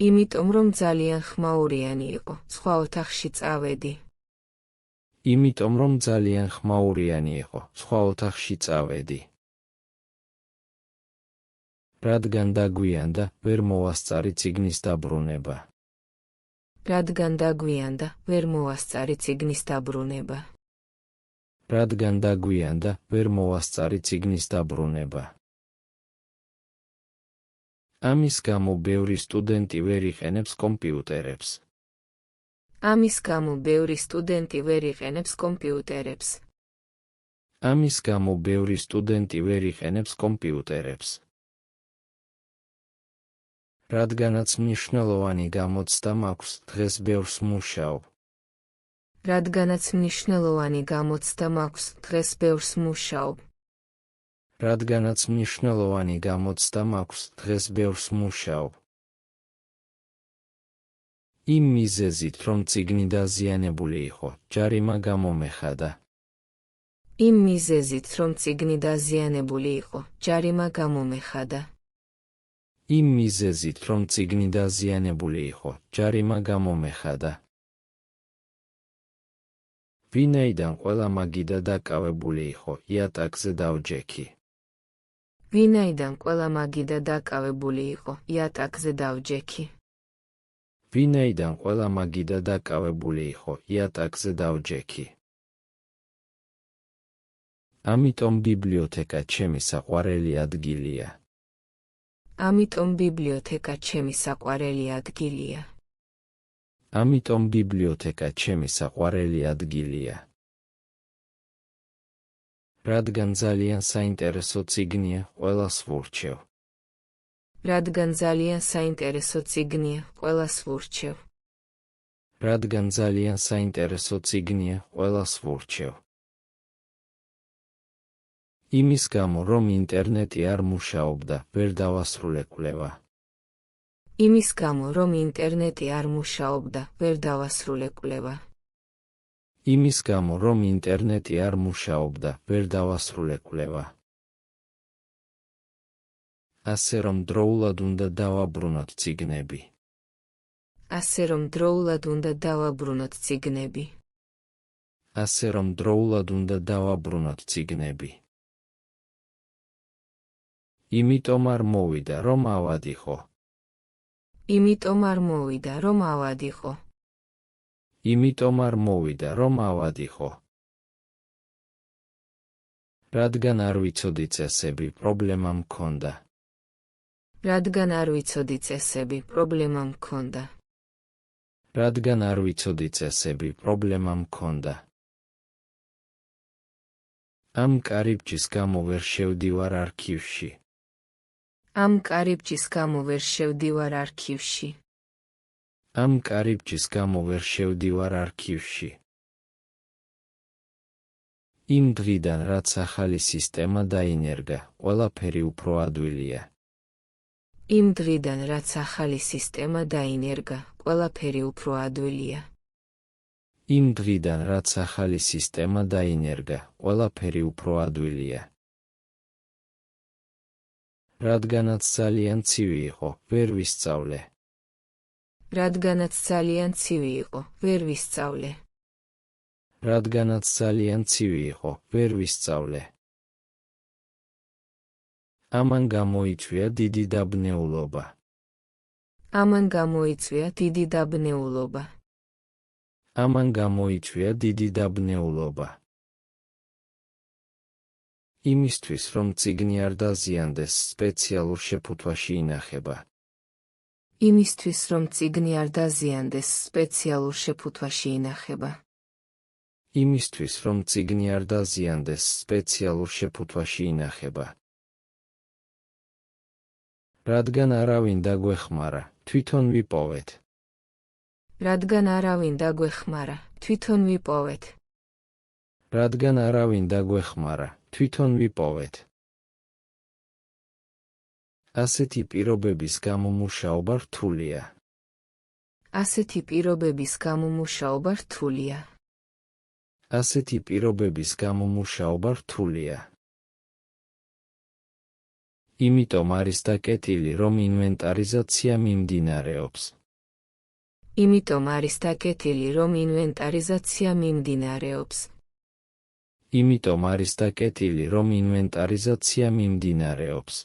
იმიტომ რომ ძალიან ხმაურიანი იყო, სხვა ოთახში წავედი. იმიტომ რომ ძალიან ხმაურიანი იყო, სხვა ოთახში წავედი. რადგან დაგვიანდა, ვერ მოვასწარი წიგნის დაბრუნება. რადგან დაგვიანდა, ვერ მოვასწარი წიგნის დაბრუნება. რადგან დაგვიანდა, ვერ მოვასწარი წიგნის დაბრუნება. ამის გამო ბევრი სტუდენტი ვერ იყენებს კომპიუტერებს. ამის გამო ბევრი სტუდენტი ვერ იყენებს კომპიუტერებს. ამის გამო ბევრი სტუდენტი ვერ იყენებს კომპიუტერებს. რადგანაც მნიშვნელოვანი გამოცდა მაქვს, დღეს ბევრს მუშაობ. რადგანაც მნიშვნელოვანი გამოცდა მაქვს, დღეს ბევრს მუშაობ. რადგანაც მნიშვნელოვანი გამოცდა მაქვს, დღეს ბევრს მუშაობ. იმ მიზეზით, რომ წიგნი დაზიანებული იყო, ჯარიმა გამომეხადა. იმ მიზეზით, რომ წიგნი დაზიანებული იყო, ჯარიმა გამომეხადა. იმ მიზეზით, რომ წიგნი დაზიანებული იყო, ჯარიმა გამომეხადა. ვინაიდან ყველა მაგიდა დაკავებული იყო, იატაკზე დავჯექი. ვინაიდან ყველა მაგიდა დაკავებული იყო, იატაკზე დავჯექი. ვინაიდან ყველა მაგიდა დაკავებული იყო, იატაკზე დავჯექი. ამიტომ ბიბლიოთეკა ჩემი საყვარელი ადგილია. ამიტომ ბიბლიოთეკა ჩემი საყვარელი ადგილია. ამიტომ ბიბლიოთეკა ჩემი საყვარელი ადგილია. რადგან ძალიან საინტერესო წიგნია, ყველას ვურჩევ. რადგან ძალიან საინტერესო წიგნია, ყველას ვურჩევ. რადგან ძალიან საინტერესო წიგნია, ყველას ვურჩევ. იმის გამო, რომ ინტერნეტი არ მუშაობდა, ვერ დავასრულე კვლევა. იმის გამო, რომ ინტერნეტი არ მუშაობდა, ვერ დავასრულე კვლევა. იმის გამო, რომ ინტერნეტი არ მუშაობდა, ვერ დავასრულე კვლევა. ასე რომ დროულად უნდა დავაბრუნოთ წიგნები. ასე რომ დროულად უნდა დავაბრუნოთ წიგნები. ასე რომ დროულად უნდა დავაბრუნოთ წიგნები. იმიტომ არ მოვიდა, რომ ავადიყო. იმიტომ არ მოვიდა, რომ ავადიყო. იმიტომ არ მოვიდა, რომ ავადიყო. რადგან არ ვიცოდი წესები, პრობლემა მქონდა. რადგან არ ვიცოდი წესები, პრობლემა მქონდა. რადგან არ ვიცოდი წესები, პრობლემა მქონდა. ამ კარიბჭის გამო ვერ შევდივარ არქივში. ამ კარიბჭის გამო ვერ შევდივარ არქივში. ამ კარიბჭის გამო ვერ შევდივარ არქივში. იმ დღიდან, რაც ახალი სისტემა დაინერგა, ყველაფერი უფრო ადვილია. იმ დღიდან, რაც ახალი სისტემა დაინერგა, ყველაფერი უფრო ადვილია. იმ დღიდან, რაც ახალი სისტემა დაინერგა, ყველაფერი უფრო ადვილია. რადგანაც ძალიან ცივი იყო, ვერ ვისწავლე. რადგანაც ძალიან ცივი იყო, ვერ ვისწავლე. რადგანაც ძალიან ცივი იყო, ვერ ვისწავლე. ამან გამოიწვია დიდი დაბნეულობა. ამან გამოიწვია დიდი დაბნეულობა. ამან გამოიწვია დიდი დაბნეულობა. იმისთვის, რომ წიგნი არ დაზიანდეს, სპეციალურ შეფუთვაში ინახება. იმისთვის, რომ წიგნი არ დაზიანდეს, სპეციალურ შეფუთვაში ინახება. იმისთვის, რომ წიგნი არ დაზიანდეს, სპეციალურ შეფუთვაში ინახება. რადგან არავინ დაგვეხმარა, თვითონ ვიპოვეთ. რადგან არავინ დაგვეხმარა, თვითონ ვიპოვეთ. რადგან არავინ დაგვეხმარა, თვითონ ვიპოვეთ. ასეთი პირობების გამო მუშაობა რთულია. ასეთი პირობების გამო მუშაობა რთულია. ასეთი პირობების გამო მუშაობა რთულია. იმიტომ არის დაკეტილი, რომ ინვენტარიზაცია მიმდინარეობს. იმიტომ არის დაკეტილი, რომ ინვენტარიზაცია მიმდინარეობს. იმიტომ არის დაკეტილი, რომ ინვენტარიზაცია მიმდინარეობს.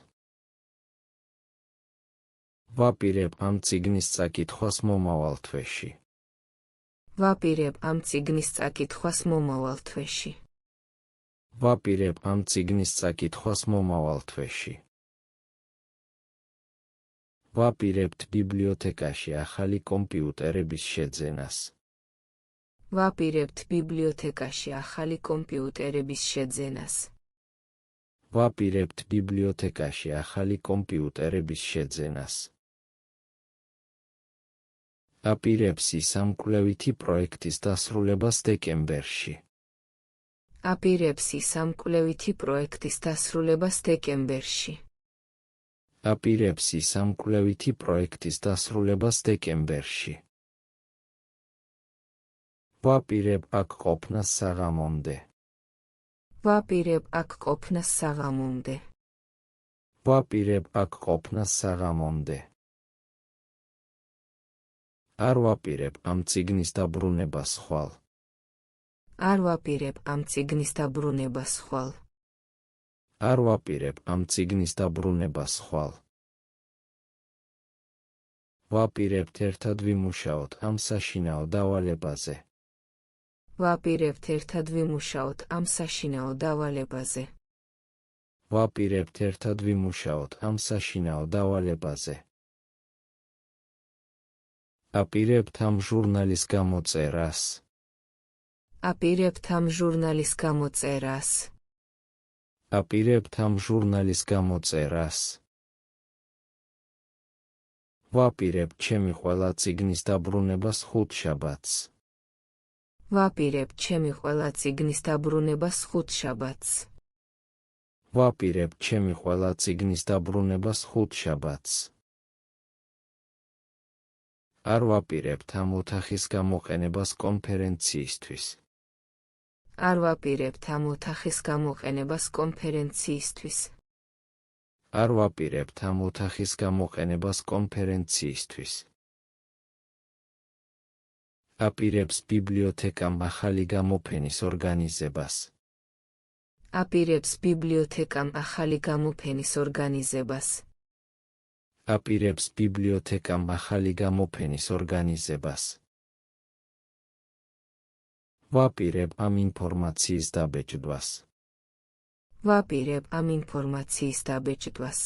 ვაპირებ ამ წიგნის წაკითხვას მომავალ თვეში. ვაპირებ ამ წიგნის წაკითხვას მომავალ თვეში. ვაპირებ ამ წიგნის წაკითხვას მომავალ თვეში. ვაპირებთ ბიბლიოთეკაში ახალი კომპიუტერების შეძენას. ვაპირებთ ბიბლიოთეკაში ახალი კომპიუტერების შეძენას. ვაპირებთ ბიბლიოთეკაში ახალი კომპიუტერების შეძენას. აპირებს ის ამ კვლევითი პროექტის დასრულებას დეკემბერში. აპირებს ის ამ კვლევითი პროექტის დასრულებას დეკემბერში. აპირებს ის ამ კვლევითი პროექტის დასრულებას დეკემბერში. ვაპირებ აქ ყოფნას საღამომდე. ვაპირებ აქ ყოფნას საღამომდე. ვაპირებ აქ ყოფნას საღამომდე. არ ვაპირებ ამ წიგნის დაბრუნებას ხვალ. არ ვაპირებ ამ წიგნის დაბრუნებას ხვალ. არ ვაპირებ ამ წიგნის დაბრუნებას ხვალ. ვაპირებთ ერთად ვიმუშაოთ ამ საშინაო დავალებაზე. ვაპირებთ ერთად ვიმუშაოთ ამ საშინაო დავალებაზე. ვაპირებთ ერთად ვიმუშაოთ ამ საშინაო დავალებაზე. აპირებთ ამ ჟურნალის გამოწერას. აპირებთ ამ ჟურნალის გამოწერას. აპირებთ ამ ჟურნალის გამოწერას. ვაპირებთ ჩემი ყველა წიგნის დაბრუნებას ხუთშაბათს. ვაპირებთ ჩემი ყველა წიგნის დაბრუნებას ხუთშაბათს. ვაპირებთ ჩემი ყველა წიგნის დაბრუნებას ხუთშაბათს. არ ვაპირებთ ამ ოთახის გამოყენებას კონფერენციისთვის. არ ვაპირებთ ამ ოთახის გამოყენებას კონფერენციისთვის. არ ვაპირებთ ამ ოთახის გამოყენებას კონფერენციისთვის. აპირებს ბიბლიოთეკამ ახალი გამოფენის ორგანიზებას. აპირებს ბიბლიოთეკამ ახალი გამოფენის ორგანიზებას. აპირებს ბიბლიოთეკამ ახალი გამოფენის ორგანიზებას. ვაპირებ ამ ინფორმაციის დაბეჭდვას. ვაპირებ ამ ინფორმაციის დაბეჭდვას.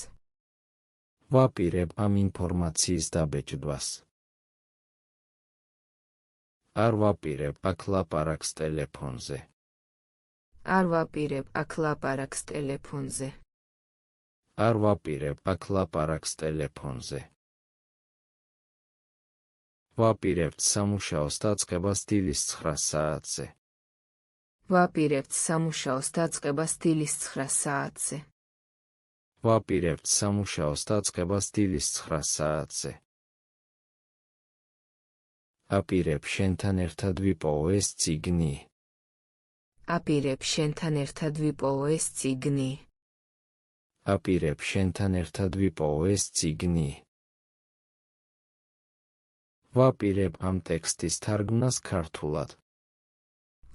ვაპირებ ამ ინფორმაციის დაბეჭდვას. არ ვაპირებ აქ ლაპარაკს ტელეფონზე. არ ვაპირებ აქ ლაპარაკს ტელეფონზე. არ ვაპირებ აქ ლაპარაკს ტელეფონზე. ვაპირებთ სამუშაოს დაწყებას დილის 9 საათზე. ვაპირებთ სამუშაოს დაწყებას დილის 9 საათზე. ვაპირებთ სამუშაოს დაწყებას დილის 9 საათზე. აპირებ შენთან ერთად ვიპოვო ეს წიგნი. აპირებ შენთან ერთად ვიპოვო ეს წიგნი. აპირებ შენთან ერთად ვიპოვო ეს წიგნი. ვაპირებ ამ ტექსტის თარგმნას ქართულად.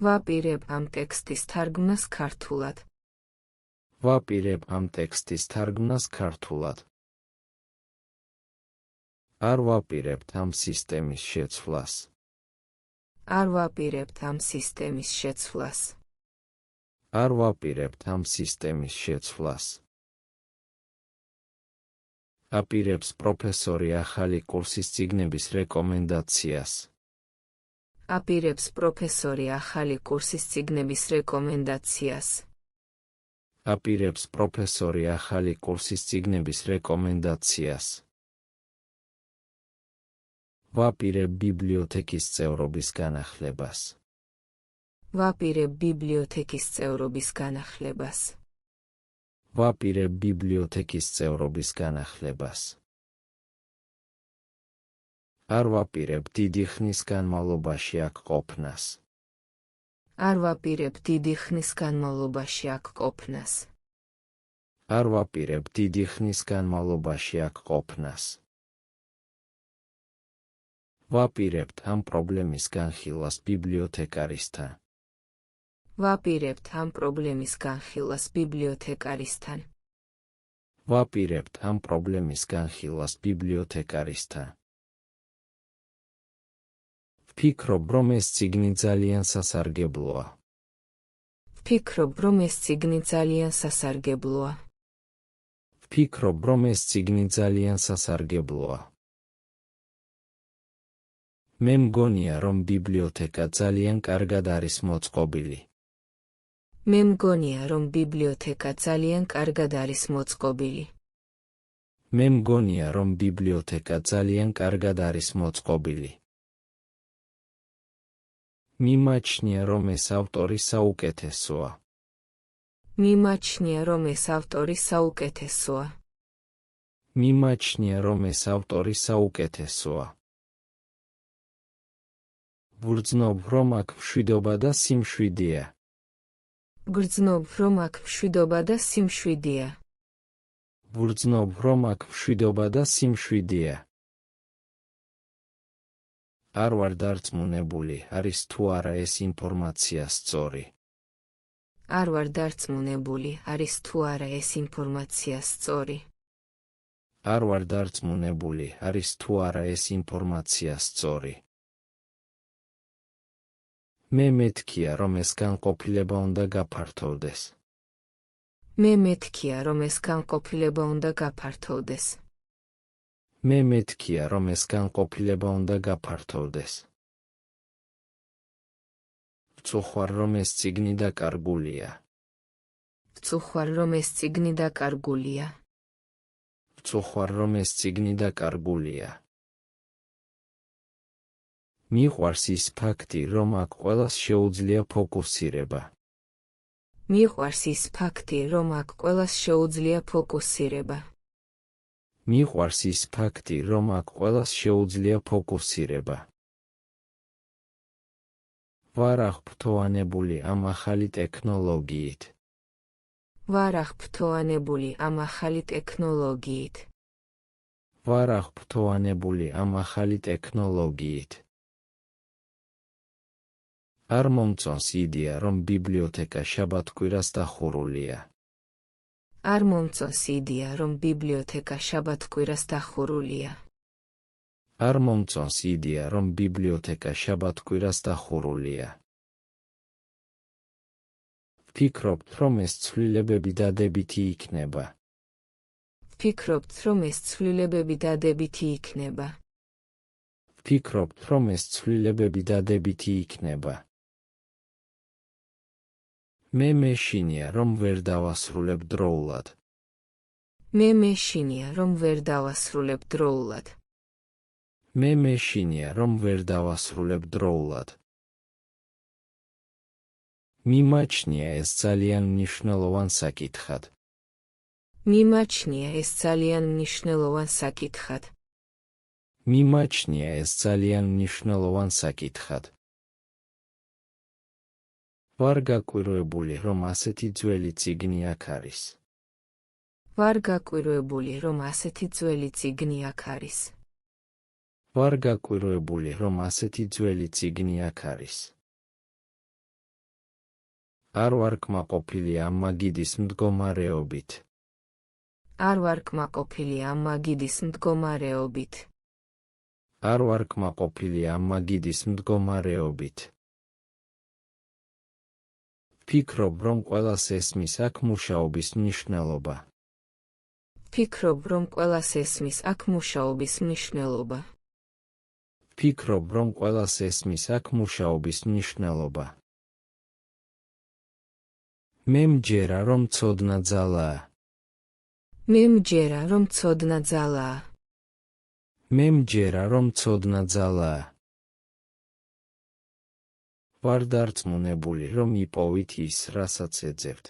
ვაპირებ ამ ტექსტის თარგმნას ქართულად. ვაპირებ ამ ტექსტის თარგმნას ქართულად. არ ვაპირებთ ამ სისტემის შეცვლას. არ ვაპირებთ ამ სისტემის შეცვლას. არ ვაპირებთ ამ სისტემის შეცვლას. აპირებს პროფესორი ახალი კურსის წიგნების რეკომენდაციას. აპირებს პროფესორი ახალი კურსის წიგნების რეკომენდაციას. აპირებს პროფესორი ახალი კურსის წიგნების რეკომენდაციას. ვაპირებ ბიბლიოთეკის წევრობის განახლებას. ვაპირებ ბიბლიოთეკის წევრობის განახლებას. ვაპირებ ბიბლიოთეკის წევრობის განახლებას. არ ვაპირებ დიდი ხნის განმავლობაში აქ ყოფნას. არ ვაპირებ დიდი ხნის განმავლობაში აქ ყოფნას. არ ვაპირებ დიდი ხნის განმავლობაში აქ ყოფნას. ვაპირებთ ამ პრობლემის განხილვას ბიბლიოთეკარისთან. ვაპირებთ ამ პრობლემის განხილვას ბიბლიოთეკარისთან. ვაპირებთ ამ პრობლემის განხილვას ბიბლიოთეკარისთან. ვფიქრობ, რომ ეს წიგნი ძალიან სასარგებლოა. ვფიქრობ, რომ ეს წიგნი ძალიან სასარგებლოა. ვფიქრობ, რომ ეს წიგნი ძალიან სასარგებლოა. მე მგონია, რომ ბიბლიოთეკა ძალიან კარგად არის მოწყობილი. მე მგონია, რომ ბიბლიოთეკა ძალიან კარგად არის მოწყობილი. მე მგონია, რომ ბიბლიოთეკა ძალიან კარგად არის მოწყობილი. მიმაჩნია, რომ ეს ავტორი საუკეთესოა. მიმაჩნია, რომ ეს ავტორი საუკეთესოა. მიმაჩნია, რომ ეს ავტორი საუკეთესოა. ვგრძნობ, რომ აქ მშვიდობა და სიმშვიდეა. ვგრძნობ, რომ აქ მშვიდობა და სიმშვიდეა. ვგრძნობ, რომ აქ მშვიდობა და სიმშვიდეა. არ ვარ დარწმუნებული, არის თუ არა ეს ინფორმაცია სწორი. არ ვარ დარწმუნებული, არის თუ არა ეს ინფორმაცია სწორი. არ ვარ დარწმუნებული, არის თუ არა ეს ინფორმაცია სწორი. მე მეთქია, რომ ეს განყოფილება უნდა გაფართოვდეს. მე მეთქია, რომ ეს განყოფილება უნდა გაფართოვდეს. მე მეთქია, რომ ეს განყოფილება უნდა გაფართოვდეს. ვწუხარ, რომ ეს წიგნი დაკარგულია. ვწუხარ, რომ ეს წიგნი დაკარგულია. ვწუხარ, რომ ეს წიგნი დაკარგულია. მიყვარს ის ფაქტი, რომ აქ ყველას შეუძლია ფოკუსირება. მიყვარს ის ფაქტი, რომ აქ ყველას შეუძლია ფოკუსირება. მიყვარს ის ფაქტი, რომ აქ ყველას შეუძლია ფოკუსირება. ვარ აღფრთოვანებული ამ ახალი ტექნოლოგიით. ვარ აღფრთოვანებული ამ ახალი ტექნოლოგიით. ვარ აღფრთოვანებული ამ ახალი ტექნოლოგიით. არ მომწონს იდეა, რომ ბიბლიოთეკა შაბათ-კვირას დახურულია. არ მომწონს იდეა, რომ ბიბლიოთეკა შაბათ-კვირას დახურულია. არ მომწონს იდეა, რომ ბიბლიოთეკა შაბათ-კვირას დახურულია. ვფიქრობთ, რომ ეს ცვლილებები დადებითი იქნება. ვფიქრობთ, რომ ეს ცვლილებები დადებითი იქნება. ვფიქრობთ, რომ ეს ცვლილებები დადებითი იქნება. მე მეშინია, რომ ვერ დავასრულებ დროულად. მე მეშინია, რომ ვერ დავასრულებ დროულად. მე მეშინია, რომ ვერ დავასრულებ დროულად. მიმაჩნია ეს ძალიან მნიშვნელოვან საკითხად. მიმაჩნია ეს ძალიან მნიშვნელოვან საკითხად. მიმაჩნია ეს ძალიან მნიშვნელოვან საკითხად. ვარ გაკვირვებული, რომ ასეთი ძველი წიგნი აქ არის. ვარ გაკვირვებული, რომ ასეთი ძველი წიგნი აქ არის. ვარ გაკვირვებული, რომ ასეთი ძველი წიგნი აქ არის. არ ვარ კმაყოფილი ამ მაგიდის მდგომარეობით. არ ვარ კმაყოფილი ამ მაგიდის მდგომარეობით. არ ვარ კმაყოფილი ამ მაგიდის მდგომარეობით. ფიქრობ, რომ ყველას ესმის აქ მუშაობის მნიშვნელობა. ფიქრობ, რომ ყველას ესმის აქ მუშაობის მნიშვნელობა. ფიქრობ, რომ ყველას ესმის აქ მუშაობის მნიშვნელობა. მე მჯერა, რომ ცოდნა ძალაა. მე მჯერა, რომ ცოდნა ძალაა. მე მჯერა, რომ ცოდნა ძალაა. ვარ დარწმუნებული, რომ იპოვით ის, რასაც ეძებთ.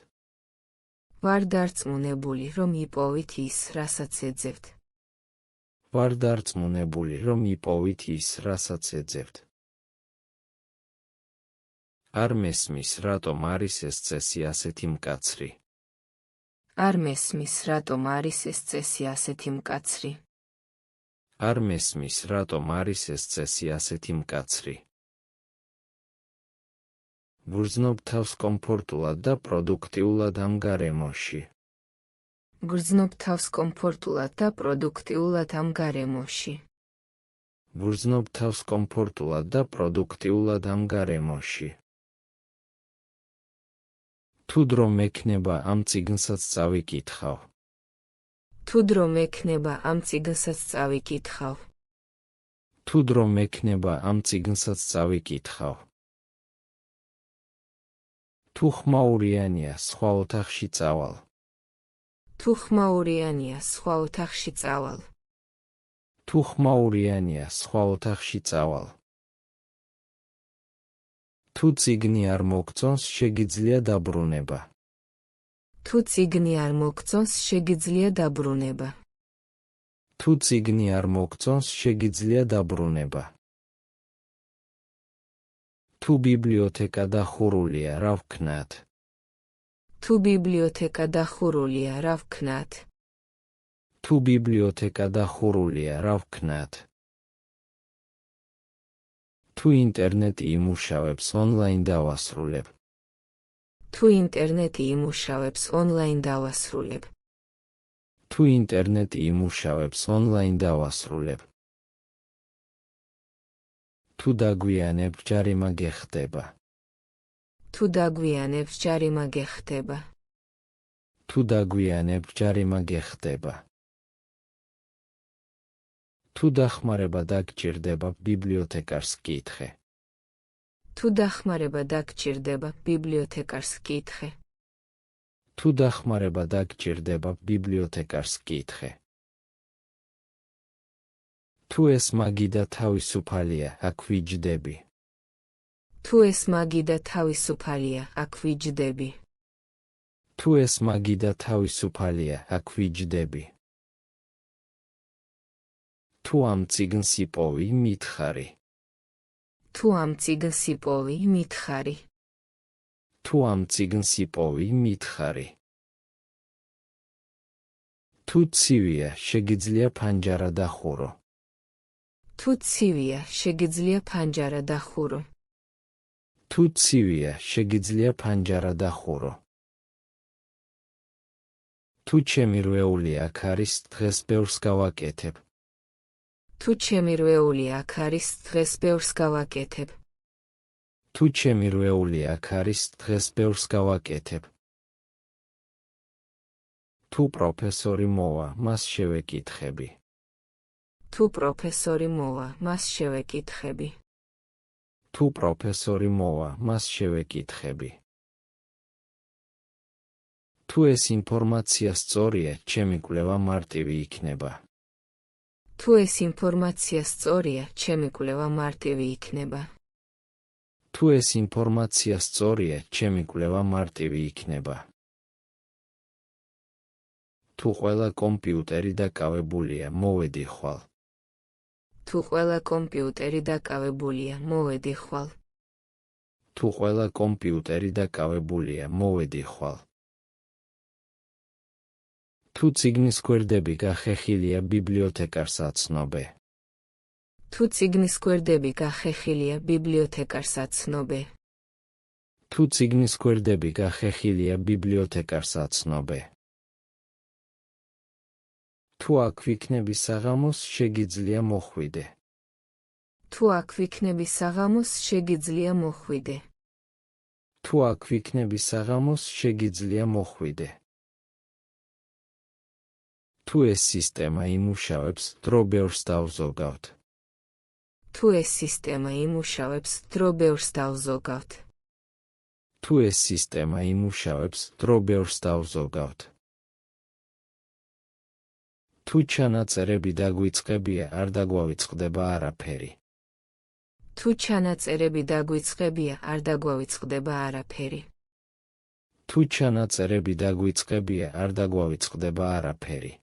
ვარ დარწმუნებული, რომ იპოვით ის, რასაც ეძებთ. ვარ დარწმუნებული, რომ იპოვით ის, რასაც ეძებთ. არ მესმის, რატომ არის ეს წესი ასეთი მკაცრი. არ მესმის, რატომ არის ეს წესი ასეთი მკაცრი. არ მესმის, რატომ არის ეს წესი ასეთი მკაცრი. ვგრძნობ თავს კომფორტულად და პროდუქტიულად ამ გარემოში. ვგრძნობ თავს კომფორტულად და პროდუქტიულად ამ გარემოში. ვგრძნობ თავს კომფორტულად და პროდუქტიულად ამ გარემოში. თუ დრო მექნება ამ წიგნსაც წავიკითხავ. თუ დრო მექნება ამ წიგნსაც წავიკითხავ. თუ დრო მექნება ამ წიგნსაც წავიკითხავ. თუ ხმაურიანია, სხვა ოთახში წავალ. თუ ხმაურიანია, სხვა ოთახში წავალ. თუ ხმაურიანია, სხვა ოთახში წავალ. თუ წიგნი არ მოგწონს, შეგიძლია დაბრუნება. თუ წიგნი არ მოგწონს, შეგიძლია დაბრუნება. თუ წიგნი არ მოგწონს, შეგიძლია დაბრუნება. თუ ბიბლიოთეკა დახურულია, რა ვქნათ? თუ ბიბლიოთეკა დახურულია, რა ვქნათ? თუ ბიბლიოთეკა დახურულია, რა ვქნათ? თუ ინტერნეტი იმუშავებს, ონლაინ დავასრულებ. თუ ინტერნეტი იმუშავებს, ონლაინ დავასრულებ. თუ ინტერნეტი იმუშავებს, ონლაინ დავასრულებ. თუ დაგვიანებ, ჯარიმა გეხდება. თუ დაგვიანებ, ჯარიმა გეხდება. თუ დაგვიანებ, ჯარიმა გეხდება. თუ დახმარება დაგჭირდება, ბიბლიოთეკარს კითხე. თუ დახმარება დაგჭირდება, ბიბლიოთეკარს კითხე. თუ დახმარება დაგჭირდება, ბიბლიოთეკარს კითხე. თუ ეს მაგიდა თავისუფალია, აქ ვიჯდები. თუ ეს მაგიდა თავისუფალია, აქ ვიჯდები. თუ ეს მაგიდა თავისუფალია, აქ ვიჯდები. თუ ამ წიგნს იპოვი, მითხარი. თუ ამ წიგნს იპოვი, მითხარი. თუ ამ წიგნს იპოვი, მითხარი. თუ ცივია, შეგიძლია ფანჯარა დახურო. თუ ცივია, შეგიძლია ფანჯარა დახურო. თუ ცივია, შეგიძლია ფანჯარა დახურო. თუ ჩემი რვეული აქ არის, დღეს ბევრს გავაკეთებ. თუ ჩემი რვეული აქ არის, დღეს ბევრს გავაკეთებ. თუ ჩემი რვეული აქ არის, დღეს ბევრს გავაკეთებ. თუ პროფესორი მოვა, მას შევეკითხები. თუ პროფესორი მოვა, მას შევეკითხები. თუ პროფესორი მოვა, მას შევეკითხები. თუ ეს ინფორმაცია სწორია, ჩემი კვლევა მარტივი იქნება. თუ ეს ინფორმაცია სწორია, ჩემი კვლევა მარტივი იქნება. თუ ეს ინფორმაცია სწორია, ჩემი კვლევა მარტივი იქნება. თუ თუ ყველა კომპიუტერი დაკავებულია, მოვედი ხვალ. თუ ყველა კომპიუტერი დაკავებულია, მოვედი ხვალ. თუ ყველა კომპიუტერი დაკავებულია, მოვედი ხვალ. თუ წიგნის გვერდები გახეხილია, ბიბლიოთეკარს აცნობე. თუ წიგნის გვერდები გახეხილია, ბიბლიოთეკარს აცნობე. თუ წიგნის გვერდები გახეხილია, ბიბლიოთეკარს აცნობე. თუ აქ ვიქნები საღამოს, შეგიძლია მოხვიდე. თუ აქ ვიქნები საღამოს, შეგიძლია მოხვიდე. თუ აქ ვიქნები საღამოს, შეგიძლია მოხვიდე. თუ ეს სისტემა იმუშავებს, დრო ბევრს დავზოგავთ. თუ ეს სისტემა იმუშავებს, დრო ბევრს დავზოგავთ. თუ ეს სისტემა იმუშავებს, დრო ბევრს დავზოგავთ. თუ ჩანაწერები დაგვიწყებია, არ დაგვავიწყდება არაფერი. თუ ჩანაწერები დაგვიწყებია, არ დაგვავიწყდება არაფერი. თუ ჩანაწერები დაგვიწყებია, არ დაგვავიწყდება არაფერი.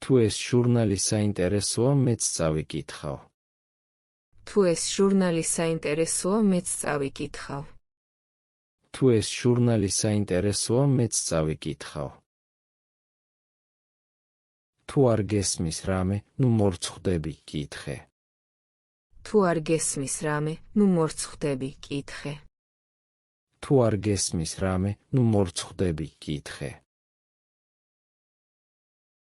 თუ ეს ჟურნალი საინტერესოა, მეც წავიკითხავ. თუ ეს ჟურნალი საინტერესოა, მეც წავიკითხავ. თუ ეს ჟურნალი საინტერესოა, მეც წავიკითხავ. თუ არ გესმის რამე, ნუ მორცხდები, კითხე. თუ არ გესმის რამე, ნუ მორცხდები, კითხე. თუ არ გესმის რამე, ნუ მორცხდები, კითხე.